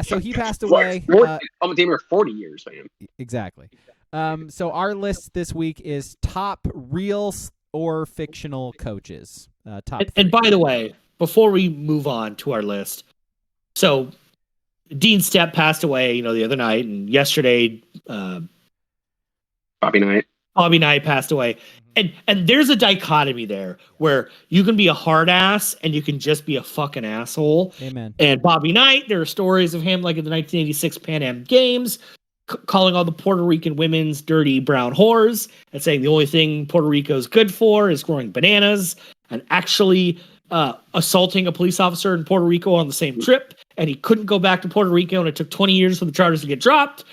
Speaker 1: so he passed away.
Speaker 2: Damn, 40 years, man.
Speaker 1: Exactly. So our list this week is top real or fictional coaches. Top.
Speaker 3: And
Speaker 1: three.
Speaker 3: by the way, before we move on to our list, so Dean Stepp passed away, the other night, and yesterday,
Speaker 2: Bobby Knight.
Speaker 3: Bobby Knight passed away. And there's a dichotomy there where you can be a hard ass and you can just be a fucking asshole.
Speaker 1: Amen.
Speaker 3: And Bobby Knight, there are stories of him like in the 1986 Pan Am Games, calling all the Puerto Rican women's dirty brown whores and saying the only thing Puerto Rico's good for is growing bananas, and actually assaulting a police officer in Puerto Rico on the same trip. And he couldn't go back to Puerto Rico, and it took 20 years for the charges to get dropped.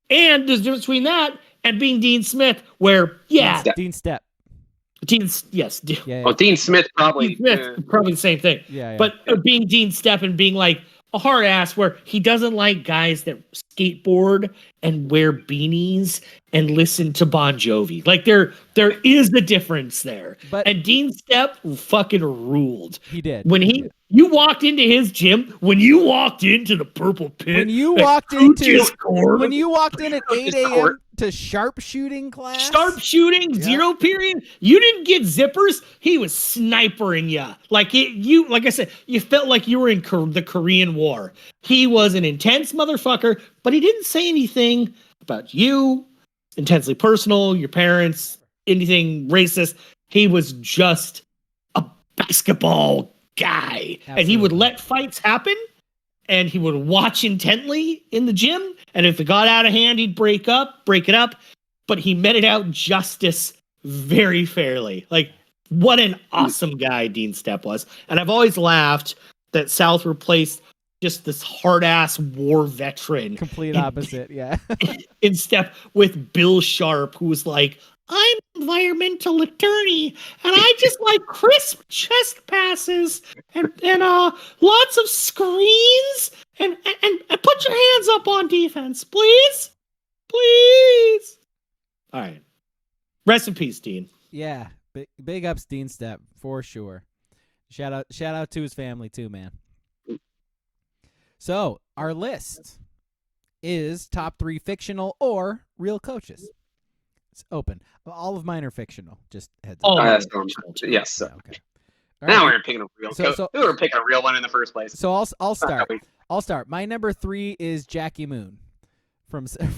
Speaker 3: And there's a difference between that and being Dean Smith, where,
Speaker 1: Dean Stepp.
Speaker 3: yes.
Speaker 1: Yeah.
Speaker 2: Oh, Dean Smith probably.
Speaker 3: Dean Smith, probably the same thing.
Speaker 1: Yeah.
Speaker 3: But being Dean Stepp and being like a hard ass where he doesn't like guys that skateboard and wear beanies and listen to Bon Jovi. Like there is a difference there. And Dean Stepp fucking ruled.
Speaker 1: He did.
Speaker 3: When you walked into his gym, when you walked into the Purple Pit,
Speaker 1: when you walked in at 8 a.m. to sharpshooting class,
Speaker 3: zero period, you didn't get zippers. He was snipering you. Like I said, you felt like you were in the Korean War. He was an intense motherfucker, but he didn't say anything about you, intensely personal, your parents, anything racist. He was just a basketball guy. Absolutely. And he would let fights happen, and he would watch intently in the gym, and if it got out of hand, he'd break it up, but he meted out justice very fairly. Like, what an awesome guy Dean Stepp was. And I've always laughed that South replaced just this hard-ass war veteran.
Speaker 1: Complete opposite, yeah.
Speaker 3: in Stepp with Bill Sharp, who was like, I'm an environmental attorney, and I just like crisp chest passes and lots of screens and put your hands up on defense, please. Please. All right. Rest in peace, Dean.
Speaker 1: Yeah. Big ups Dean Step for sure. Shout out to his family too, man. So our list is top 3 fictional or real coaches. It's open. All of mine are fictional. Just heads up.
Speaker 2: Yes.
Speaker 1: Yeah, okay. All
Speaker 2: Now
Speaker 1: right.
Speaker 2: we're picking a real coach. We were picking a real one in the first place.
Speaker 1: So I'll start. I'll start. My number 3 is Jackie Moon from Semi.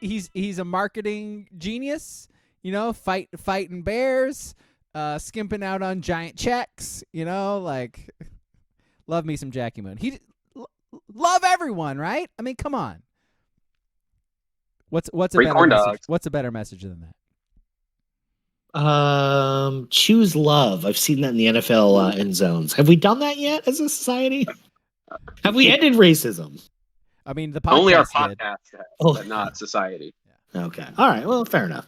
Speaker 1: He's a marketing genius. You know, fighting bears, skimping out on giant checks. You know, like love me some Jackie Moon. Love everyone, right? I mean, come on. What's a better message? What's a better message than that?
Speaker 3: Choose love. I've seen that in the NFL end zones. Have we done that yet as a society? Have we ended racism?
Speaker 1: I mean, the podcast
Speaker 2: only our
Speaker 1: did.
Speaker 2: podcast, but not society.
Speaker 3: Okay. All right. Well, fair enough.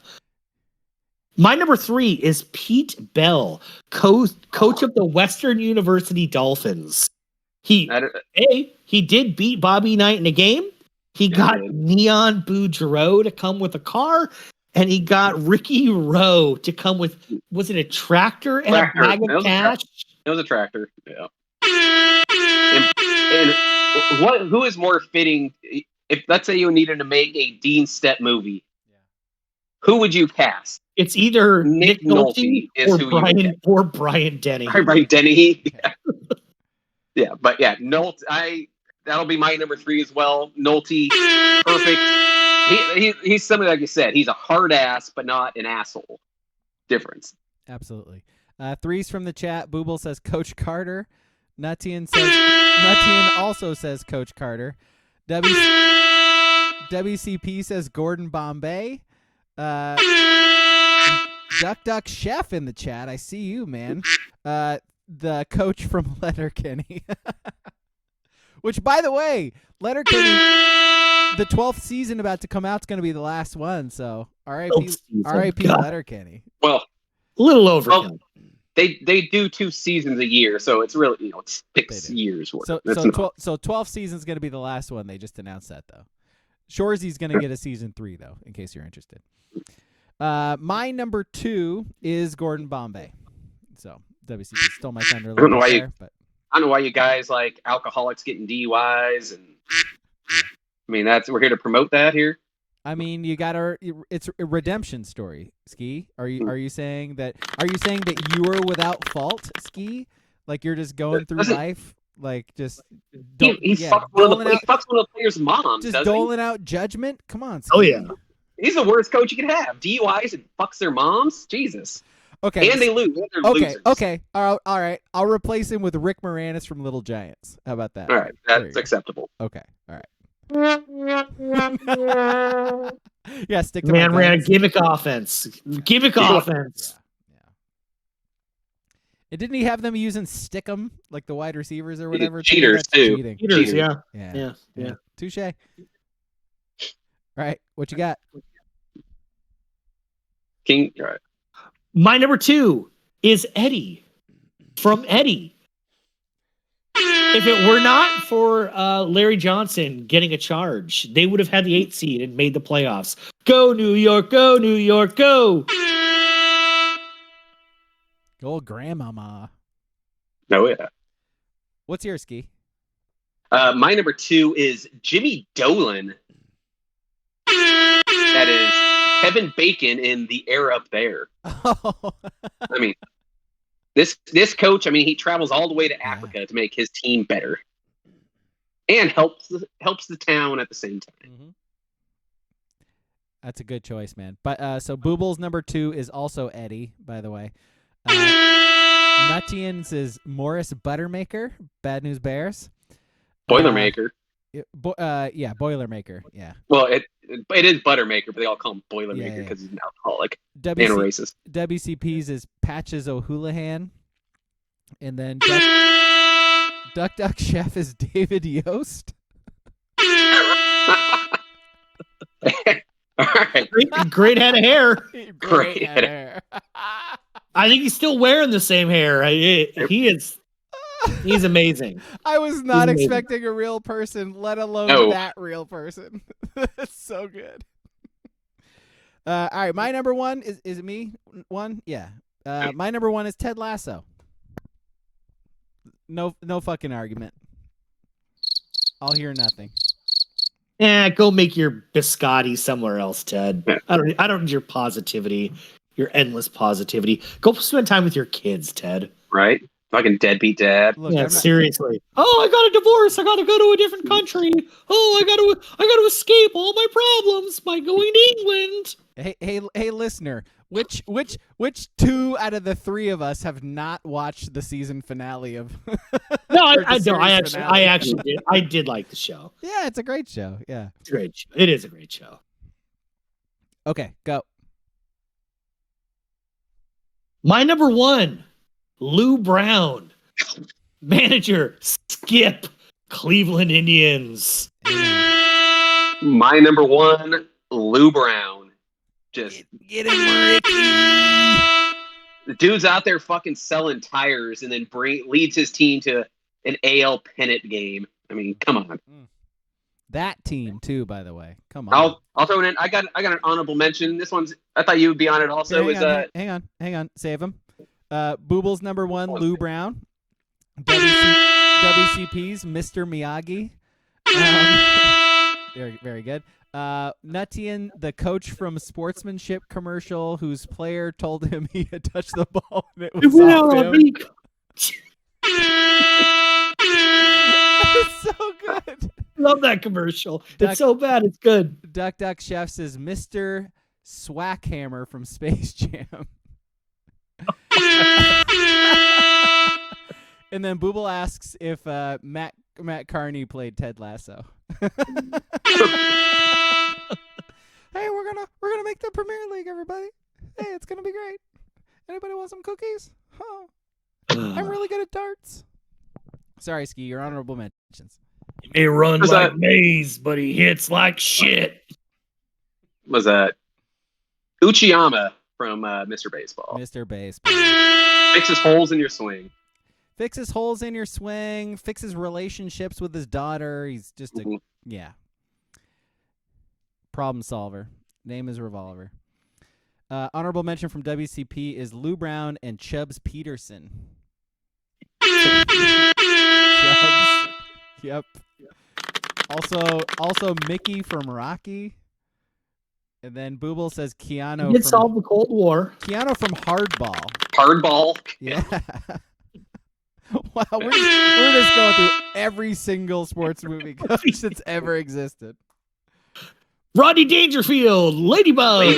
Speaker 3: My number 3 is Pete Bell, coach of the Western University Dolphins. He did beat Bobby Knight in a game. He got Neon Boudreaux to come with a car, and he got Ricky Rowe to come with, was it a tractor and a bag of cash?
Speaker 2: It was a tractor. Yeah. And who is more fitting? If let's say you needed to make a Dean Step movie, who would you cast?
Speaker 3: It's either Nick Nolte or Brian Denny.
Speaker 2: Brian Denny. Yeah, but yeah, Nolte. That'll be my number 3 as well. Nolte, perfect. He's something like you said. He's a hard ass, but not an asshole. Difference.
Speaker 1: Absolutely. 3's from the chat. Booble says Coach Carter. Nuttian also says Coach Carter. WCP says Gordon Bombay. Duck Chef in the chat. I see you, man. The coach from Letterkenny. Which, by the way, Letterkenny, the 12th season about to come out is going to be the last one. So, R.I.P. Letterkenny.
Speaker 2: Well,
Speaker 3: a little overkill.
Speaker 2: They do 2 seasons a year, so it's really it's 6 years worth.
Speaker 1: So 12th season is going to be the last one. They just announced that though. Shoresy's going to get a season 3 though, in case you're interested. My number 2 is Gordon Bombay. So WCP stole my thunder a little bit there, but
Speaker 2: I don't know why you guys like alcoholics getting DUIs, and I mean we're here to promote that here.
Speaker 1: I mean, it's a redemption story, Ski. Are you saying that you were without fault, Ski? Like you're just going through life, like just
Speaker 2: he fucks one of the players' moms.
Speaker 1: Just doling out judgment. Come on, Ski.
Speaker 3: Oh yeah,
Speaker 2: he's the worst coach you can have. DUIs and fucks their moms. Jesus.
Speaker 1: Okay.
Speaker 2: And they lose.
Speaker 1: Okay. All right. I'll replace him with Rick Moranis from Little Giants. How about that?
Speaker 2: All right. That's acceptable.
Speaker 1: Okay. All right. Yeah, stick to
Speaker 3: man ran a gimmick offense. Offense.
Speaker 1: Yeah. And didn't he have them using Stickum like the wide receivers or whatever?
Speaker 2: Cheaters too.
Speaker 3: Cheaters, yeah.
Speaker 1: Touche. All right, what you got?
Speaker 2: King. All right.
Speaker 3: My number 2 is Eddie from Eddie. If it were not for Larry Johnson getting a charge, they would have had the 8th seed and made the playoffs. Go New York, go New York, go!
Speaker 1: Go grandmama.
Speaker 2: Oh yeah.
Speaker 1: What's your Ski?
Speaker 2: My number 2 is Jimmy Dolan. That is Kevin Bacon in The Air Up There.
Speaker 1: Oh.
Speaker 2: I mean, this coach, I mean, he travels all the way to Africa to make his team better, and helps the town at the same time.
Speaker 1: Mm-hmm. That's a good choice, man. But so Booble's number 2 is also Eddie, by the way. Nuttian's is Morris Buttermaker, Bad News Bears.
Speaker 2: Boilermaker.
Speaker 1: Boilermaker. Yeah.
Speaker 2: Well, it is Buttermaker, but they all call him Boilermaker because he's an alcoholic and a racist.
Speaker 1: WCP's is Patches O'Houlihan, and then Duck Chef is David Yost.
Speaker 2: All right.
Speaker 3: Great head of hair.
Speaker 2: Great head of hair.
Speaker 3: I think he's still wearing the same hair. He's amazing.
Speaker 1: I was not expecting a real person, let alone that real person. That's so good. All right, my number one is it me? One, yeah. My number one is Ted Lasso. No fucking argument. I'll hear nothing.
Speaker 3: Go make your biscotti somewhere else, Ted.
Speaker 2: Yeah.
Speaker 3: I don't need your positivity, your endless positivity. Go spend time with your kids, Ted.
Speaker 2: Right? Fucking deadbeat dad.
Speaker 1: Look,
Speaker 3: Yeah,
Speaker 1: I'm not,
Speaker 3: seriously. Oh, I got a divorce. I got to go to a different country. Oh, I got to escape all my problems by going to England.
Speaker 1: hey, listener. Which two out of the three of us have not watched the season finale of?
Speaker 3: No,
Speaker 1: or the
Speaker 3: I
Speaker 1: series finale?
Speaker 3: actually did. I did like the show.
Speaker 1: Yeah, it's a great show. Yeah.
Speaker 3: It's a great show. It is a great show.
Speaker 1: Okay, go.
Speaker 3: My number one, Lou Brown, manager, Skip, Cleveland Indians.
Speaker 2: My number one, Lou Brown. Just
Speaker 1: Get him, Ricky.
Speaker 2: the dude's out there fucking selling tires and then leads his team to an AL pennant game. I mean, come on.
Speaker 1: That team too, by the way. Come on.
Speaker 2: I'll throw it in. I got an honorable mention. This one's. I thought you would be on it also.
Speaker 1: Hang on. Save him. Booble's number one, Lou Brown. WCP's Mr. Miyagi. Very, very good. Nuttian, the coach from Sportsmanship commercial, whose player told him he had touched the ball and it was off him. It's so good.
Speaker 3: Love that commercial. It's so bad, it's good.
Speaker 1: Duck Chefs is Mr. Swackhammer from Space Jam. And then Booble asks if Matt Carney played Ted Lasso. Hey, we're gonna make the Premier League, everybody. Hey, it's gonna be great. Anybody want some cookies? Oh, I'm really good at darts. Sorry, Ski. Your honorable mentions.
Speaker 3: He may run like Maze, but he hits like shit.
Speaker 2: Was that Uchiyama from Mr. Baseball?
Speaker 1: Mr. Baseball.
Speaker 2: Fixes holes in your swing.
Speaker 1: Fixes holes in your swing. Fixes relationships with his daughter. He's just a problem solver. Name is Revolver. Honorable mention from WCP is Lou Brown and Chubbs Peterson. Chubbs. Yep. Also Mickey from Rocky. And then Booble says Keanu.
Speaker 3: He solved the Cold War.
Speaker 1: Keanu from Hardball.
Speaker 2: Hardball.
Speaker 1: Yeah. Wow, we're just going through every single sports movie coach that's ever existed.
Speaker 3: Rodney Dangerfield, Ladybug.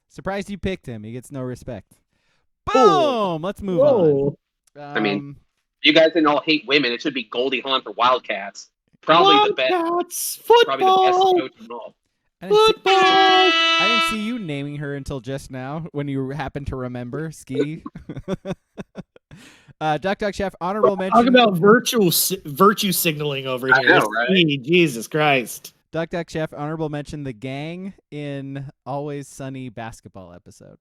Speaker 1: Surprised you picked him. He gets no respect. Boom! Let's move on.
Speaker 2: I mean, you guys didn't all hate women. It should be Goldie Hawn for Wildcats. Probably the best.
Speaker 3: Football.
Speaker 2: Probably the best coach of them all.
Speaker 1: I didn't see you naming her until just now when you happened to remember. Ski. Duck Chef, honorable mention.
Speaker 3: Talk about virtue signaling over here.
Speaker 2: I know, right?
Speaker 3: Jesus Christ.
Speaker 1: Duck Chef, honorable mention the gang in Always Sunny basketball episode.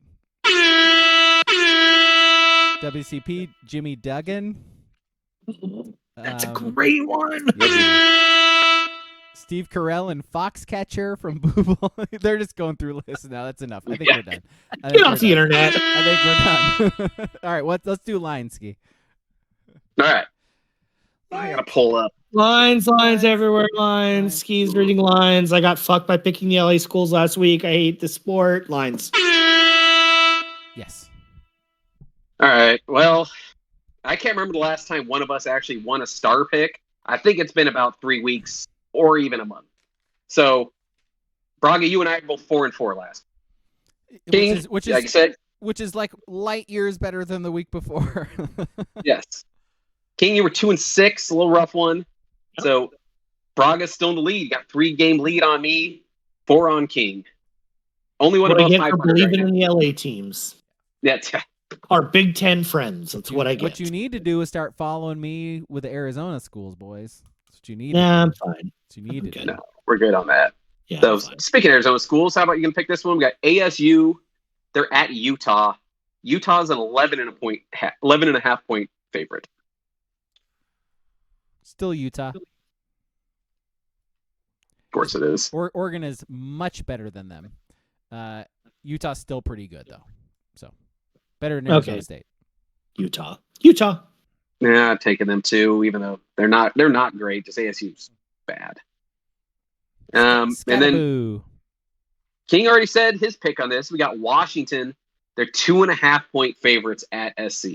Speaker 1: WCP, Jimmy Duggan.
Speaker 3: That's a great one.
Speaker 1: Steve Carell and Foxcatcher from Booble. They're just going through lists now. That's enough. I think we're done.
Speaker 3: Get off the internet.
Speaker 1: I think we're done. All right, let's do lines, Ski.
Speaker 2: All right. I gotta pull up.
Speaker 3: Lines everywhere. Lines. Ski's reading lines. I got fucked by picking the LA schools last week. I hate the sport. Lines.
Speaker 1: Yes.
Speaker 2: All right. Well, I can't remember the last time one of us actually won a star pick. I think it's been about 3 weeks or even a month. So, Braga, you and I are both 4-4 last. King,
Speaker 1: which is
Speaker 2: like I said,
Speaker 1: which is like light years better than the week before.
Speaker 2: yes. King, you were 2-6, a little rough one. So, Braga's still in the lead. Got 3-game lead on me, 4 on King. Only one above 500.
Speaker 3: Believing in the LA teams.
Speaker 2: Yeah.
Speaker 3: Our Big Ten friends. That's what I get.
Speaker 1: What you need to do is start following me with the Arizona schools, boys. That's what you need.
Speaker 3: Yeah, I'm fine.
Speaker 1: That's what you need to do.
Speaker 2: No, we're good on that.
Speaker 3: Yeah,
Speaker 2: so, speaking of Arizona schools, how about you can pick this one? We got ASU. They're at Utah. Utah's an 11.5 point favorite.
Speaker 1: Still Utah.
Speaker 2: course it is.
Speaker 1: Oregon is much better than them. Utah's still pretty good though, so better than Arizona State.
Speaker 3: Utah.
Speaker 2: Yeah, I'm taking them too, even though they're not great. Just ASU's bad. And then King already said his pick on this. We got Washington. They're 2.5-point favorites at SC.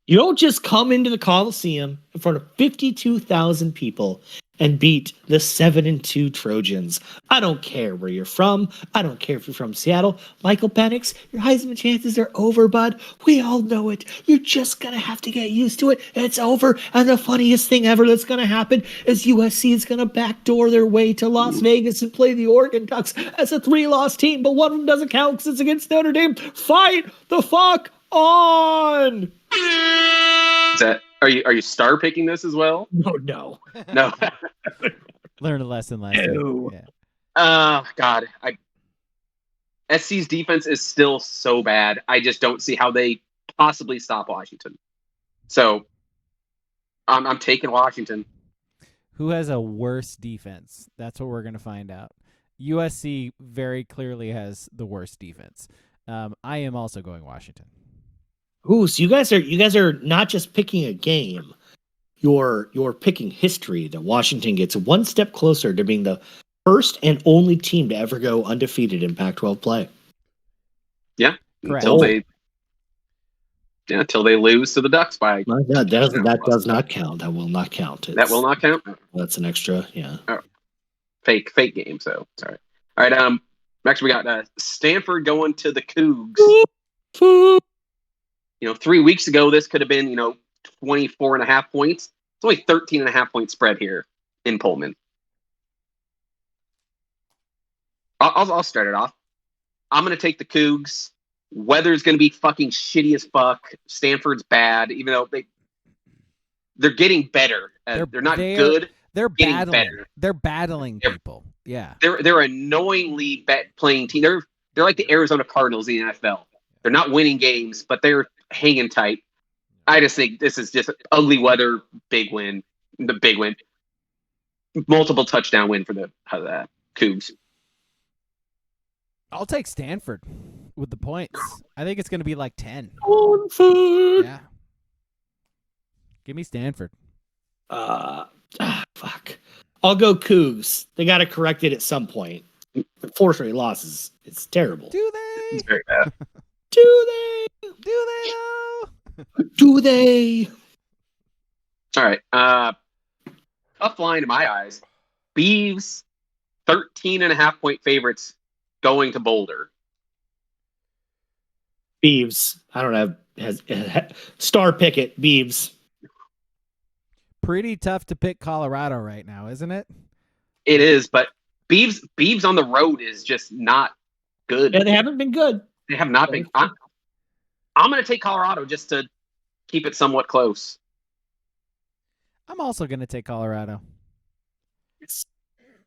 Speaker 3: You don't just come into the Coliseum in front of 52,000 people and beat the 7-2 Trojans. I don't care where you're from. I don't care if you're from Seattle. Michael Penix, your Heisman chances are over, bud. We all know it. You're just going to have to get used to it. It's over. And the funniest thing ever that's going to happen is USC is going to backdoor their way to Las Vegas and play the Oregon Ducks as a 3-loss team, but one of them doesn't count because it's against Notre Dame. Fight the fuck on!
Speaker 2: Are you star picking this as well?
Speaker 3: No.
Speaker 1: Learned a lesson last week.
Speaker 2: God, SC's defense is still so bad. I just don't see how they possibly stop Washington. So I'm taking Washington.
Speaker 1: Who has a worse defense? That's what we're going to find out. USC very clearly has the worst defense. I am also going Washington.
Speaker 3: Ooh, so you guys are not just picking a game. You're picking history. That Washington gets one step closer to being the first and only team to ever go undefeated in Pac-12 play.
Speaker 2: Yeah,
Speaker 1: correct.
Speaker 2: Until they lose to the Ducks by.
Speaker 3: That does not count. That will not count.
Speaker 2: That will not count.
Speaker 3: That's an extra. Yeah.
Speaker 2: Oh, fake game. So sorry. All right. Next we got Stanford going to the Cougs. 3 weeks ago, this could have been, 24.5 points. It's only 13.5-point spread here in Pullman. I'll start it off. I'm going to take the Cougs. Weather's going to be fucking shitty as fuck. Stanford's bad, even though they're getting better. They're not good.
Speaker 1: They're
Speaker 2: battling.
Speaker 1: Better. They're battling people. Yeah.
Speaker 2: They're annoyingly playing team. They're like the Arizona Cardinals in the NFL. They're not winning games, but they're hanging tight. I just think this is just ugly weather, big win. The big win. Multiple touchdown win for the Cougs.
Speaker 1: I'll take Stanford with the points. I think it's going to be like 10.
Speaker 3: Stanford.
Speaker 1: Yeah. Give me Stanford.
Speaker 3: Fuck. I'll go Cougs. They got to correct it at some point. 4 straight losses. It's terrible.
Speaker 1: Do they?
Speaker 2: It's very bad.
Speaker 3: Do they?
Speaker 1: Do they know?
Speaker 3: Do they?
Speaker 2: All right. Tough line in my eyes. Beavs, 13.5-point favorites going to Boulder.
Speaker 3: Beavs. I don't have star picket. Beavs.
Speaker 1: Pretty tough to pick Colorado right now, isn't it?
Speaker 2: It is, but Beavs on the road is just not good.
Speaker 3: Yeah, they haven't been good.
Speaker 2: They have not been. I'm going to take Colorado just to keep it somewhat close.
Speaker 1: I'm also going to take Colorado.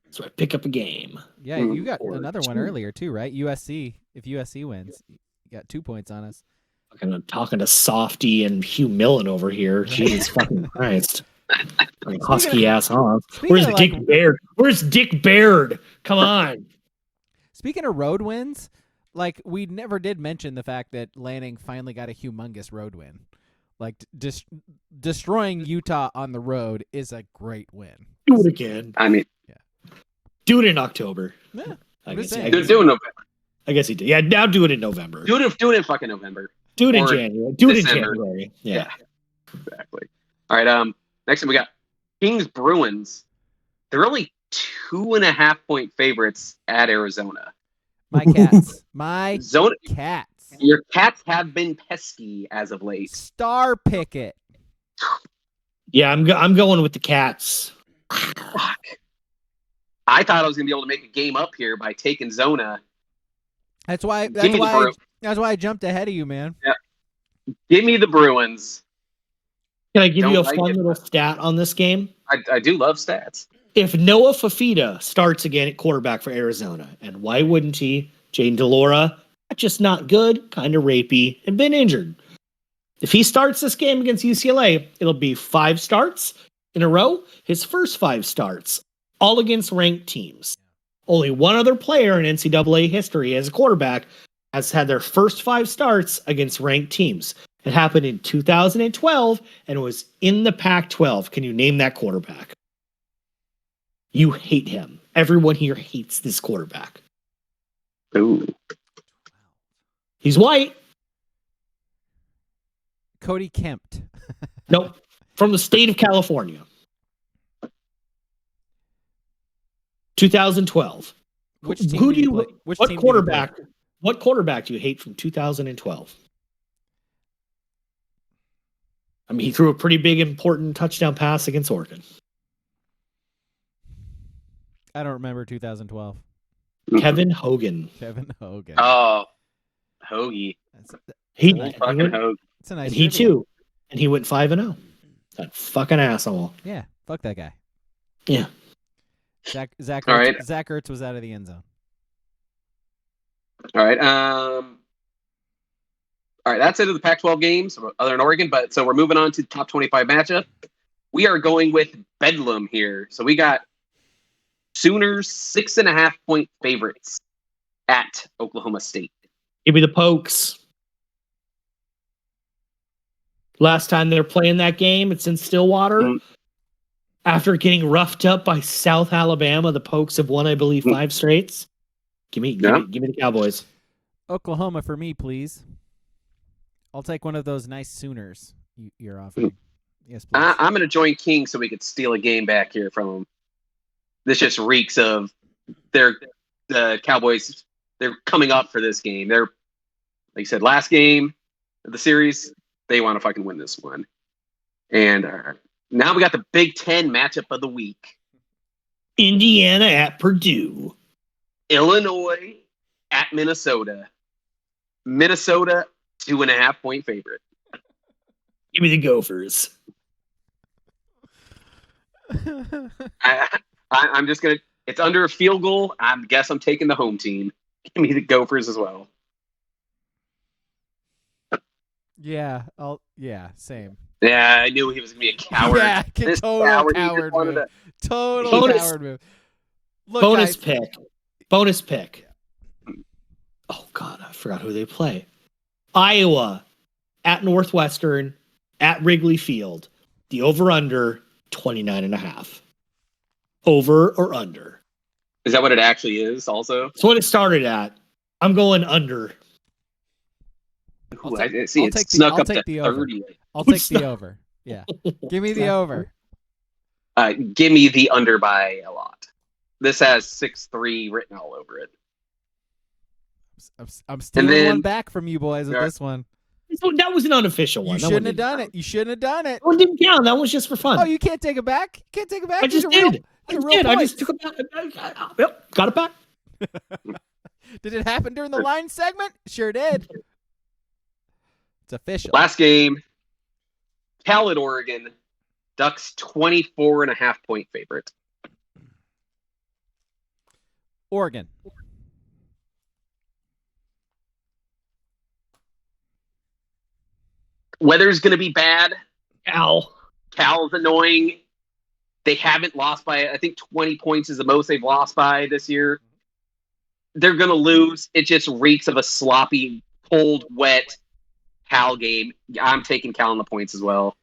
Speaker 3: So I pick up a game.
Speaker 1: Yeah, you got another one earlier too, right? USC. If USC wins, you got 2 points on us.
Speaker 3: I'm talking to Softy and Hugh Millen over here. Jesus fucking Christ. Husky ass, huh? Where's Dick Baird? Where's Dick Baird? Come on.
Speaker 1: Speaking of road wins, we never did mention the fact that Lanning finally got a humongous road win. Destroying Utah on the road is a great win.
Speaker 3: Do it again.
Speaker 2: I mean,
Speaker 3: do it in October.
Speaker 1: Yeah,
Speaker 2: do it in November.
Speaker 3: I guess he did. Yeah, now do it in November.
Speaker 2: Do it in fucking November.
Speaker 3: Do it in January. Do it in January. Yeah.
Speaker 2: Exactly. All right. Next one we got Kings Bruins. They're only 2.5-point favorites at Arizona.
Speaker 1: My cats. My cats.
Speaker 2: Your cats have been pesky as of late.
Speaker 1: Star picket.
Speaker 3: Yeah, I'm going with the Cats.
Speaker 2: Fuck. I thought I was going to be able to make a game up here by taking Zona.
Speaker 1: That's why I jumped ahead of you, man.
Speaker 2: Yeah. Give me the Bruins.
Speaker 3: Can I give you a fun little stat on this game?
Speaker 2: I do love stats.
Speaker 3: If Noah Fafita starts again at quarterback for Arizona, and why wouldn't he? Jane DeLora, just not good, kind of rapey, and been injured. If he starts this game against UCLA, it'll be 5 starts in a row. His first 5 starts all against ranked teams. Only one other player in NCAA history as a quarterback has had their first 5 starts against ranked teams. It happened in 2012 and was in the Pac-12. Can you name that quarterback? You hate him. Everyone here hates this quarterback.
Speaker 2: Ooh.
Speaker 3: He's white.
Speaker 1: Cody Kempt.
Speaker 3: Nope. From the state of California. 2012.
Speaker 1: Which team
Speaker 3: Who
Speaker 1: did
Speaker 3: do you?
Speaker 1: play? Which
Speaker 3: What
Speaker 1: team
Speaker 3: quarterback? What quarterback do you hate from 2012? I mean, he threw a pretty big, important touchdown pass against Oregon.
Speaker 1: I don't remember 2012.
Speaker 3: Kevin Hogan.
Speaker 1: Kevin Hogan.
Speaker 2: Oh, Hoagie.
Speaker 3: He
Speaker 2: Old fucking Hoagie.
Speaker 1: It's a nice.
Speaker 3: and he
Speaker 1: trivia.
Speaker 3: too, and he went 5-0. That fucking asshole.
Speaker 1: Yeah, fuck that guy.
Speaker 3: Yeah.
Speaker 1: Zach
Speaker 2: All right.
Speaker 1: Ertz was out of the end zone.
Speaker 2: All right. All right. That's it of the Pac-12 games, other than Oregon. But so we're moving on to the top 25 matchup. We are going with Bedlam here. So we got Sooners 6.5-point favorites at Oklahoma State.
Speaker 3: Give me the Pokes. Last time they're playing that game, it's in Stillwater.
Speaker 2: Mm.
Speaker 3: After getting roughed up by South Alabama, the Pokes have won, I believe, 5 straights. Give me the Cowboys.
Speaker 1: Oklahoma for me, please. I'll take one of those nice Sooners you're offering. Yes, please.
Speaker 2: I'm going to join King so we could steal a game back here from him. This just reeks of the Cowboys. They're coming up for this game. They're, like you said, last game of the series. They want to fucking win this one. And now we got the Big Ten matchup of the week.
Speaker 3: Indiana at Purdue.
Speaker 2: Illinois at Minnesota. Minnesota 2.5-point favorite.
Speaker 3: Give me the Gophers.
Speaker 2: I'm just gonna. It's under a field goal. I guess I'm taking the home team. Give me the Gophers as well.
Speaker 1: Yeah, same.
Speaker 2: Yeah, I knew he was gonna be a coward.
Speaker 1: Yeah,
Speaker 2: This
Speaker 1: total
Speaker 2: coward, he just
Speaker 1: coward
Speaker 2: wanted
Speaker 1: move.
Speaker 2: to-
Speaker 1: Total
Speaker 3: Bonus-
Speaker 1: coward move. Look,
Speaker 3: Bonus
Speaker 1: guys,
Speaker 3: pick. Bonus pick. Oh, God, I forgot who they play. Iowa at Northwestern at Wrigley Field. The over-under, 29.5. Over or under?
Speaker 2: Is that what it actually is? Also,
Speaker 3: That's what it started at. I'm going under.
Speaker 2: Ooh, I see
Speaker 1: I'll
Speaker 2: it
Speaker 1: take
Speaker 2: snuck
Speaker 1: I'll
Speaker 2: up
Speaker 1: take
Speaker 2: to
Speaker 1: the over.
Speaker 2: 30.
Speaker 1: I'll take the over. Yeah, give me the over.
Speaker 2: Give me the under by a lot. This has 6-3 written all over it.
Speaker 1: I'm stealing
Speaker 2: then-
Speaker 1: one back from you boys with
Speaker 2: Yeah.
Speaker 1: this one.
Speaker 3: So that was an unofficial one.
Speaker 1: You
Speaker 3: That one
Speaker 1: shouldn't have
Speaker 3: didn't
Speaker 1: done
Speaker 3: count.
Speaker 1: it. You shouldn't have done it.
Speaker 3: That one didn't count. That was just for fun.
Speaker 1: Oh, you can't take it back. You can't take it back.
Speaker 3: I
Speaker 1: These
Speaker 3: just
Speaker 1: are real-
Speaker 3: did.
Speaker 1: these
Speaker 3: I
Speaker 1: are real
Speaker 3: did. I just
Speaker 1: points.
Speaker 3: took it back. Yep, got it back.
Speaker 1: Did it happen during the line segment? Sure did. It's official.
Speaker 2: Last game, Cal at Oregon. Ducks 24.5-point favorite.
Speaker 1: Oregon.
Speaker 2: Weather's going to be bad.
Speaker 3: Ow.
Speaker 2: Cal's annoying. They haven't lost by, I think 20 points is the most they've lost by this year. They're going to lose. It just reeks of a sloppy, cold, wet Cal game. I'm taking Cal on the points as well.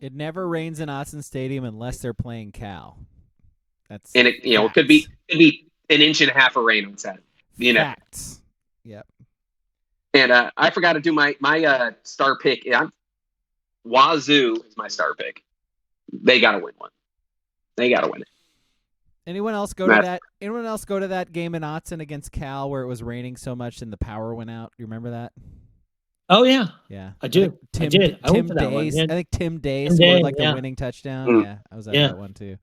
Speaker 1: It never rains in Autzen Stadium unless they're playing Cal. That's
Speaker 2: And it, it could be an inch and a half of rain on Saturday.
Speaker 1: facts. Yep.
Speaker 2: And I forgot to do my star pick. Wazoo is my star pick. They got to win one. They got to win it.
Speaker 1: Anyone else go to that? Anyone else go to that game in Autzen against Cal where it was raining so much and the power went out? You remember that?
Speaker 3: Oh, yeah.
Speaker 1: Yeah,
Speaker 3: I do. I did. I went to that one,
Speaker 1: Days.
Speaker 3: yeah.
Speaker 1: I think Tim Day
Speaker 3: Tim
Speaker 1: scored
Speaker 3: Day,
Speaker 1: like the
Speaker 3: yeah.
Speaker 1: winning touchdown.
Speaker 2: Mm.
Speaker 1: Yeah, I was at
Speaker 3: Yeah.
Speaker 1: that one too.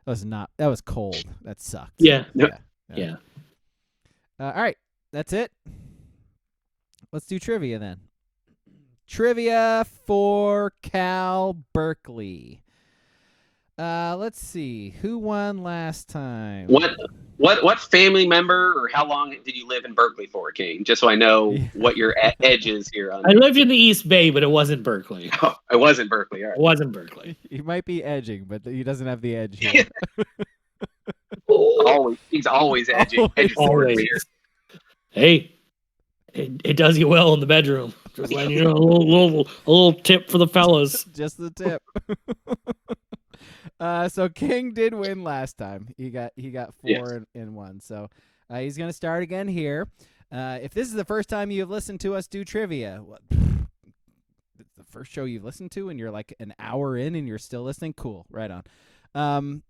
Speaker 1: That was cold. That sucked.
Speaker 3: Yeah.
Speaker 1: Yeah. All right, that's it. Let's do trivia then. Trivia for Cal Berkeley. Let's see who won last time.
Speaker 2: What family member or how long did you live in Berkeley for, King? Just so I know what your edge is here.
Speaker 3: I lived in the East Bay, but it wasn't Berkeley.
Speaker 2: Oh, it wasn't Berkeley. All
Speaker 3: It
Speaker 2: right.
Speaker 3: wasn't Berkeley.
Speaker 1: He might be edging, but he doesn't have the edge here.
Speaker 2: He's always edging. Edging forward
Speaker 3: Always.
Speaker 2: here.
Speaker 3: Hey, it does you well in the bedroom. Just letting you know, a little tip for the fellas.
Speaker 1: Just the tip. So King did win last time. He got 4 in 1. So he's gonna start again here. If this is the first time you've listened to us do trivia, the first show you've listened to, and you're like an hour in and you're still listening, cool, right on. I'm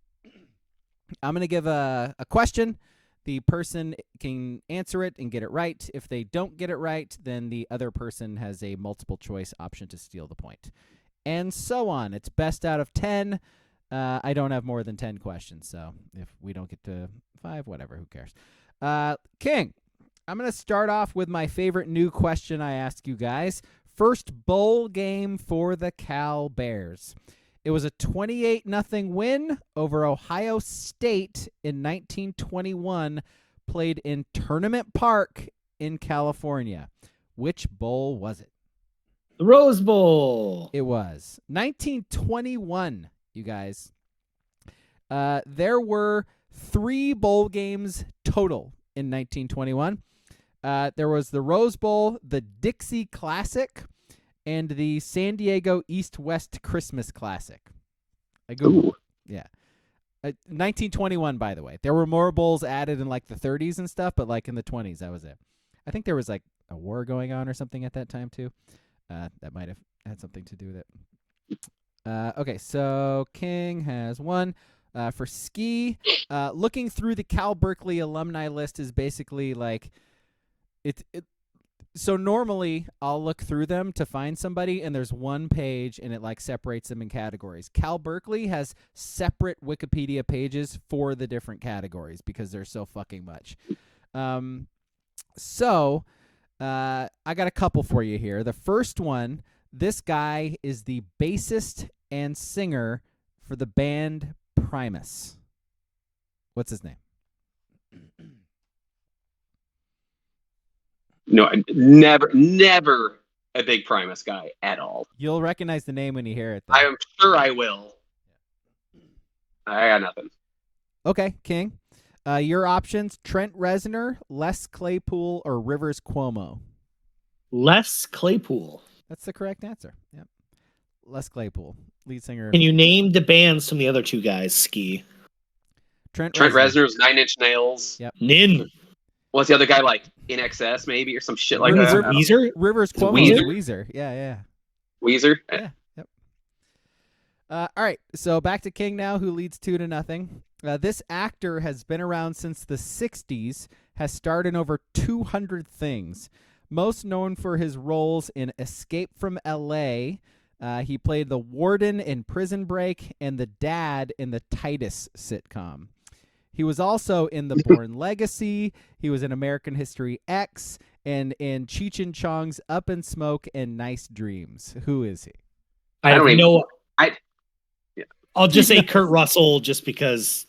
Speaker 1: gonna give a question. The person can answer it and get it right. If they don't get it right, then the other person has a multiple choice option to steal the point. And so on. It's best out of 10. I don't have more than 10 questions, so if we don't get to 5, whatever, who cares? King, I'm going to start off with my favorite new question I ask you guys. First bowl game for the Cal Bears. It was a 28-0 win over Ohio State in 1921, played in Tournament Park in California. Which bowl was it?
Speaker 3: The Rose Bowl.
Speaker 1: It was 1921, you guys. There were 3 bowl games total in 1921. There was the Rose Bowl, the Dixie Classic, and the San Diego East-West Christmas Classic. I googled. Yeah. 1921, by the way. There were more bowls added in like the 30s and stuff, but like in the 20s, that was it. I think there was like a war going on or something at that time too. That might have had something to do with it. Okay, so King has 1. For Ski, looking through the Cal Berkeley alumni list is basically like so normally I'll look through them to find somebody, and there's one page and it like separates them in categories. Cal Berkeley has separate Wikipedia pages for the different categories because there's so fucking much. So I got a couple for you here. The first one, this guy is the bassist and singer for the band Primus. What's his name?
Speaker 2: No, never a big Primus guy at all.
Speaker 1: You'll recognize the name when you hear it, though.
Speaker 2: I am sure I will. I got nothing.
Speaker 1: Okay, King. Your options: Trent Reznor, Les Claypool, or Rivers Cuomo.
Speaker 3: Les Claypool.
Speaker 1: That's the correct answer. Yep. Les Claypool, lead singer.
Speaker 3: Can you name the bands from the other 2 guys, Ski?
Speaker 1: Trent
Speaker 2: Reznor's 9 Inch Nails.
Speaker 1: Yep.
Speaker 3: Nin.
Speaker 2: What's the other guy like? In Excess, maybe, or some shit like
Speaker 1: Rivers-
Speaker 2: that.
Speaker 3: Weezer?
Speaker 1: Rivers Cuomo
Speaker 2: Weezer?
Speaker 1: is Weezer. Yeah.
Speaker 2: Weezer.
Speaker 1: Yeah. Yep. All right. So back to King now, who leads 2-0. This actor has been around since the 60s, has starred in over 200 things. Most known for his roles in Escape from L.A., he played the warden in Prison Break and the dad in the Titus sitcom. He was also in The Bourne Legacy. He was in American History X and in Cheech and Chong's Up in Smoke and Nice Dreams. Who is he?
Speaker 3: I'll just say Kurt Russell just because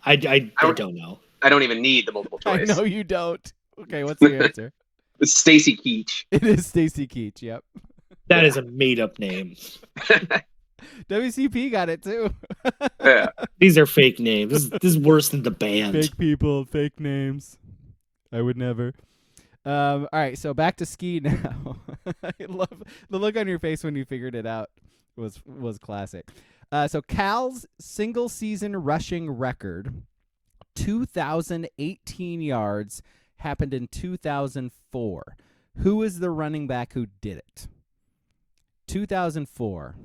Speaker 3: I don't know.
Speaker 2: I don't even need the multiple choice.
Speaker 1: I know you don't. Okay, what's the answer?
Speaker 2: It's Stacy Keach.
Speaker 1: It is Stacy Keach, yep.
Speaker 3: That is a made-up name.
Speaker 1: WCP got it too.
Speaker 2: Yeah.
Speaker 3: These are fake names. This is worse than the band.
Speaker 1: Fake people, fake names. I would never. All right, so back to Ski now. I love the look on your face when you figured it out. Was classic. So Cal's single season rushing record, 2,018 yards, happened in 2004. Who is the running back who did it? 2004.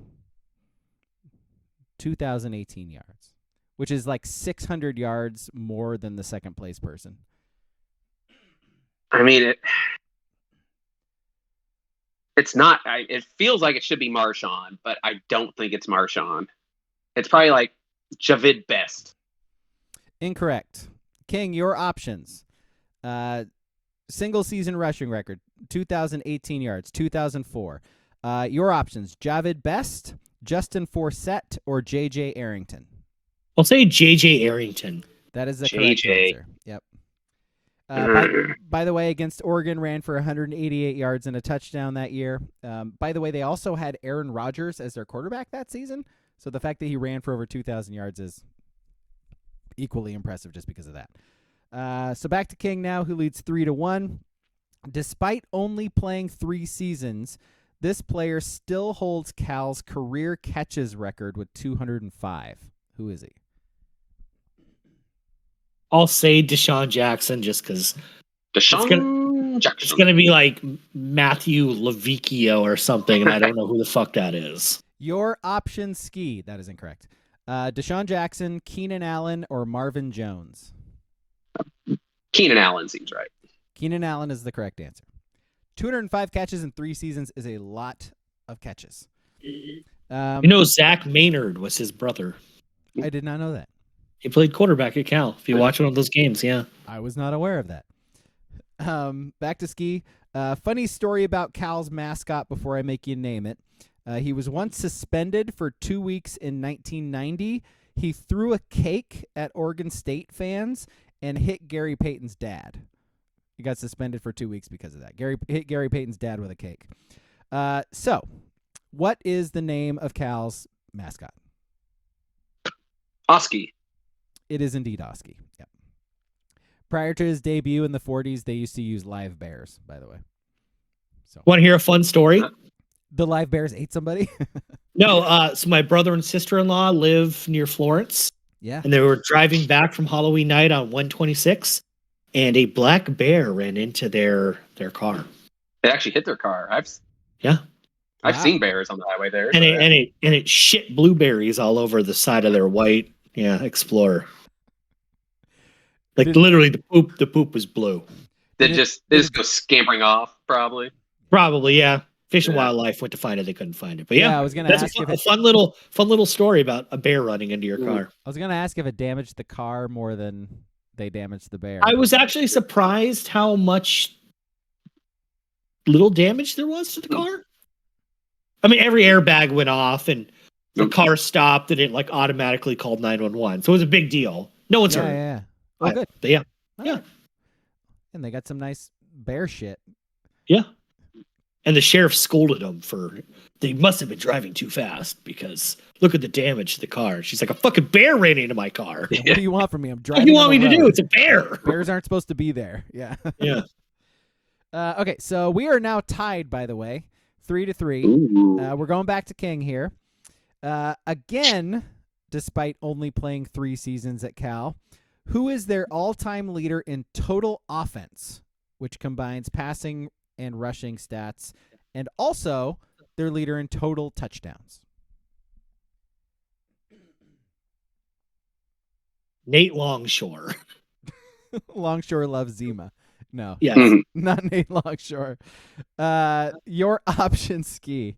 Speaker 1: 2,018 yards, which is like 600 yards more than the second place person.
Speaker 2: I mean, it's not. It feels like it should be Marshawn, but I don't think it's Marshawn. It's probably like Javid Best.
Speaker 1: Incorrect. King, your options. Single season rushing record, 2,018 yards, 2004. Your options: Javid Best, Justin Forsett, or J.J. Arrington.
Speaker 3: I'll say J.J. Arrington.
Speaker 1: That is the correct answer. Yep. By the way, against Oregon, ran for 188 yards and a touchdown that year. By the way, they also had Aaron Rodgers as their quarterback that season. So the fact that he ran for over 2,000 yards is equally impressive just because of that. So back to King now, who leads 3-1. Despite only playing 3 seasons, this player still holds Cal's career catches record with 205. Who is he?
Speaker 3: I'll say Deshaun Jackson just because
Speaker 2: Deshaun Jackson.
Speaker 3: it's going to be like Matthew Lavicchio or something, and I don't know who the fuck that is.
Speaker 1: Your option, Ski. That is incorrect. Deshaun Jackson, Keenan Allen, or Marvin Jones?
Speaker 2: Keenan Allen seems right.
Speaker 1: Keenan Allen is the correct answer. 205 catches in 3 seasons is a lot of catches.
Speaker 3: Zach Maynard was his brother.
Speaker 1: I did not know that.
Speaker 3: He played quarterback at Cal. If you watch one of those games, yeah.
Speaker 1: I was not aware of that. Back to Ski. Funny story about Cal's mascot before I make you name it. He was once suspended for 2 weeks in 1990. He threw a cake at Oregon State fans and hit Gary Payton's dad. He got suspended for 2 weeks because of that. Hit Gary Payton's dad with a cake. So, what is the name of Cal's mascot?
Speaker 2: Oski.
Speaker 1: It is indeed Oski. Yep. Prior to his debut in the 40s, they used to use live bears, by the way. So,
Speaker 3: want to hear a fun story?
Speaker 1: The live bears ate somebody?
Speaker 3: No. So my brother and sister-in-law live near Florence.
Speaker 1: Yeah.
Speaker 3: And they were driving back from Halloween night on 126, and a black bear ran into their car.
Speaker 2: They actually hit their car. I've seen bears on the highway there.
Speaker 3: And it shit blueberries all over the side of their white Explorer. Like literally the poop was blue.
Speaker 2: They just go scampering off, probably.
Speaker 3: Probably, yeah. Fish and Wildlife went to find it, they couldn't find it. But yeah,
Speaker 1: I was gonna ask
Speaker 3: a fun little story about a bear running into your car.
Speaker 1: I was gonna ask if it damaged the car more than they damaged the bear.
Speaker 3: I was actually surprised how much little damage there was to the car. I mean, every airbag went off and the car stopped and it like automatically called 911. So it was a big deal. No one's hurt.
Speaker 1: Yeah. Oh, good.
Speaker 3: But yeah.
Speaker 1: Right. And they got some nice bear shit.
Speaker 3: Yeah. And the sheriff scolded them they must have been driving too fast because look at the damage to the car. She's like, a fucking bear ran into my car.
Speaker 1: Yeah, what do you want from me? I'm driving.
Speaker 3: What do you want me to do? It's a bear.
Speaker 1: Bears aren't supposed to be there. Yeah.
Speaker 3: Yeah.
Speaker 1: Okay, so we are now tied, by the way, 3-3. We're going back to King here. Again, despite only playing 3 seasons at Cal, who is their all-time leader in total offense, which combines passing and rushing stats, and also their leader in total touchdowns?
Speaker 3: Nate Longshore.
Speaker 1: Longshore loves Zima. No.
Speaker 3: Yes.
Speaker 1: Not Nate Longshore. Your option, Ski.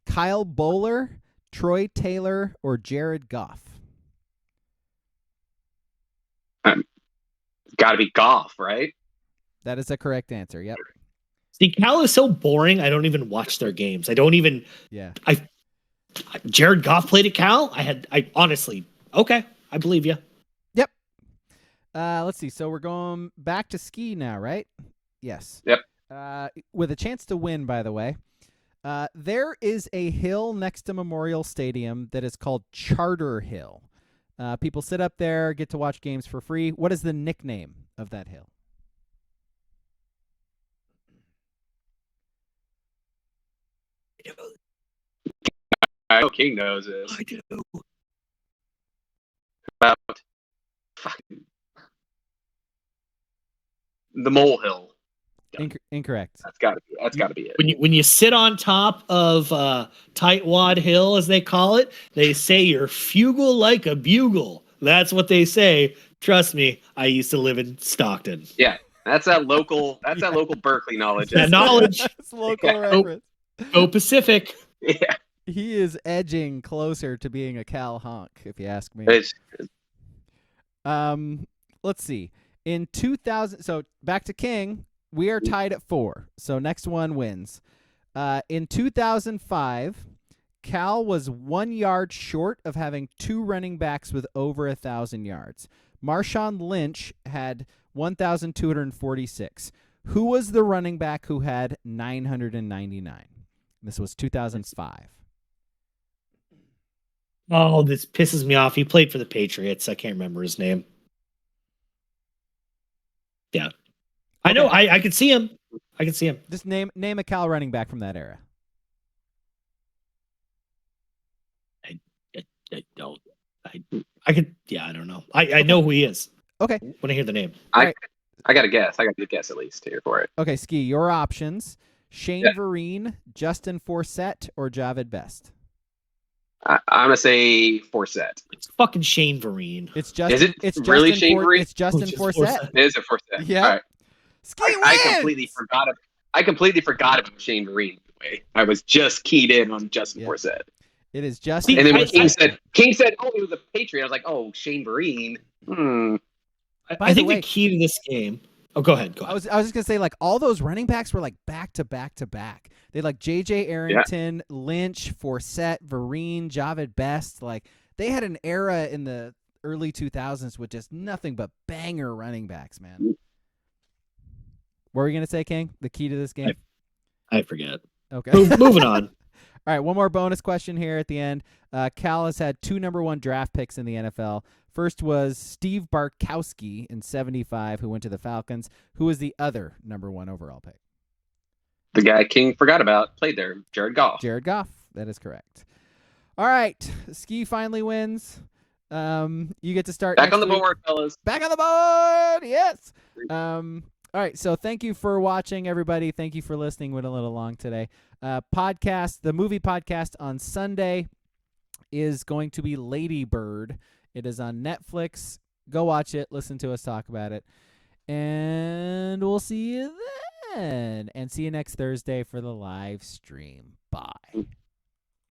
Speaker 1: Kyle Bowler, Troy Taylor, or Jared Goff?
Speaker 2: Got to be Goff, right?
Speaker 1: That is the correct answer. Yep.
Speaker 3: See, Cal is so boring. I don't even watch their games. I don't even.
Speaker 1: Yeah.
Speaker 3: Jared Goff played at Cal. I honestly. Okay, I believe you.
Speaker 1: Yep. Let's see. So we're going back to Ski now, right? Yes.
Speaker 2: Yep.
Speaker 1: With a chance to win, by the way. There is a hill next to Memorial Stadium that is called Charter Hill. People sit up there, get to watch games for free. What is the nickname of that hill?
Speaker 2: I know King knows this.
Speaker 3: I do.
Speaker 2: About fucking the molehill.
Speaker 1: Incorrect.
Speaker 2: That's gotta be it.
Speaker 3: When you sit on top of Tightwad Hill, as they call it, they say you're fugal like a bugle. That's what they say. Trust me, I used to live in Stockton.
Speaker 2: Yeah, that's that local Berkeley knowledge.
Speaker 3: That knowledge.
Speaker 1: That's local reference.
Speaker 3: Go Pacific.
Speaker 2: Yeah.
Speaker 1: He is edging closer to being a Cal honk, if you ask me. Let's see. In 2000, so back to King, we are tied at 4. So next one wins. In 2005, Cal was 1 yard short of having 2 running backs with over 1,000 yards. Marshawn Lynch had 1,246. Who was the running back who had 999? This was 2005.
Speaker 3: Oh, this pisses me off. He played for the Patriots. I can't remember his name. Yeah. I know. I can see him. I can see him.
Speaker 1: Just name a Cal running back from that era.
Speaker 3: I don't. I could. Yeah, I don't know. I know who he is.
Speaker 1: Okay.
Speaker 3: When I hear the name.
Speaker 2: I got a guess. I got a good guess at least here for it.
Speaker 1: Okay, Ski, your options: Shane Vereen, Justin Forsett, or Javid Best.
Speaker 2: I'm gonna say Forsett.
Speaker 3: It's fucking Shane Vereen.
Speaker 1: It's Justin.
Speaker 2: Is it
Speaker 1: it's
Speaker 2: really
Speaker 1: Justin
Speaker 2: Shane Vereen?
Speaker 1: It's Justin Forsett.
Speaker 2: It is a Forsett.
Speaker 1: Yeah.
Speaker 2: All right.
Speaker 1: Ski
Speaker 2: I
Speaker 1: wins!
Speaker 2: completely forgot about Shane Vereen. I was just keyed in on Justin Forsett.
Speaker 1: It is Justin.
Speaker 2: And then when
Speaker 1: Forsett.
Speaker 2: King said, "Oh, he was a Patriot," I was like, "Oh, Shane Vereen."
Speaker 3: I think the key to this game. Oh, go ahead.
Speaker 1: I was just gonna say, like, all those running backs were like back to back to back. They had, like, J.J. Arrington, Lynch, Forsett, Vereen, Javid Best. Like, they had an era in the early 2000s with just nothing but banger running backs, man. What were you gonna say, King? The key to this game?
Speaker 3: I forget.
Speaker 1: Okay.
Speaker 3: Moving on.
Speaker 1: All right, one more bonus question here at the end. Cal has had 2 number 1 draft picks in the NFL. First was Steve Bartkowski in 75, who went to the Falcons. Who was the other number 1 overall pick?
Speaker 2: The guy King forgot about played there, Jared Goff.
Speaker 1: Jared Goff. That is correct. All right, Ski finally wins. You get to start
Speaker 2: back
Speaker 1: next
Speaker 2: on the
Speaker 1: week.
Speaker 2: board, fellas.
Speaker 1: Back on the board. Yes. All right, so thank you for watching, everybody. Thank you for listening. Went a little long today. The movie podcast on Sunday is going to be Lady Bird. It is on Netflix. Go watch it. Listen to us talk about it. And we'll see you then. And see you next Thursday for the live stream. Bye.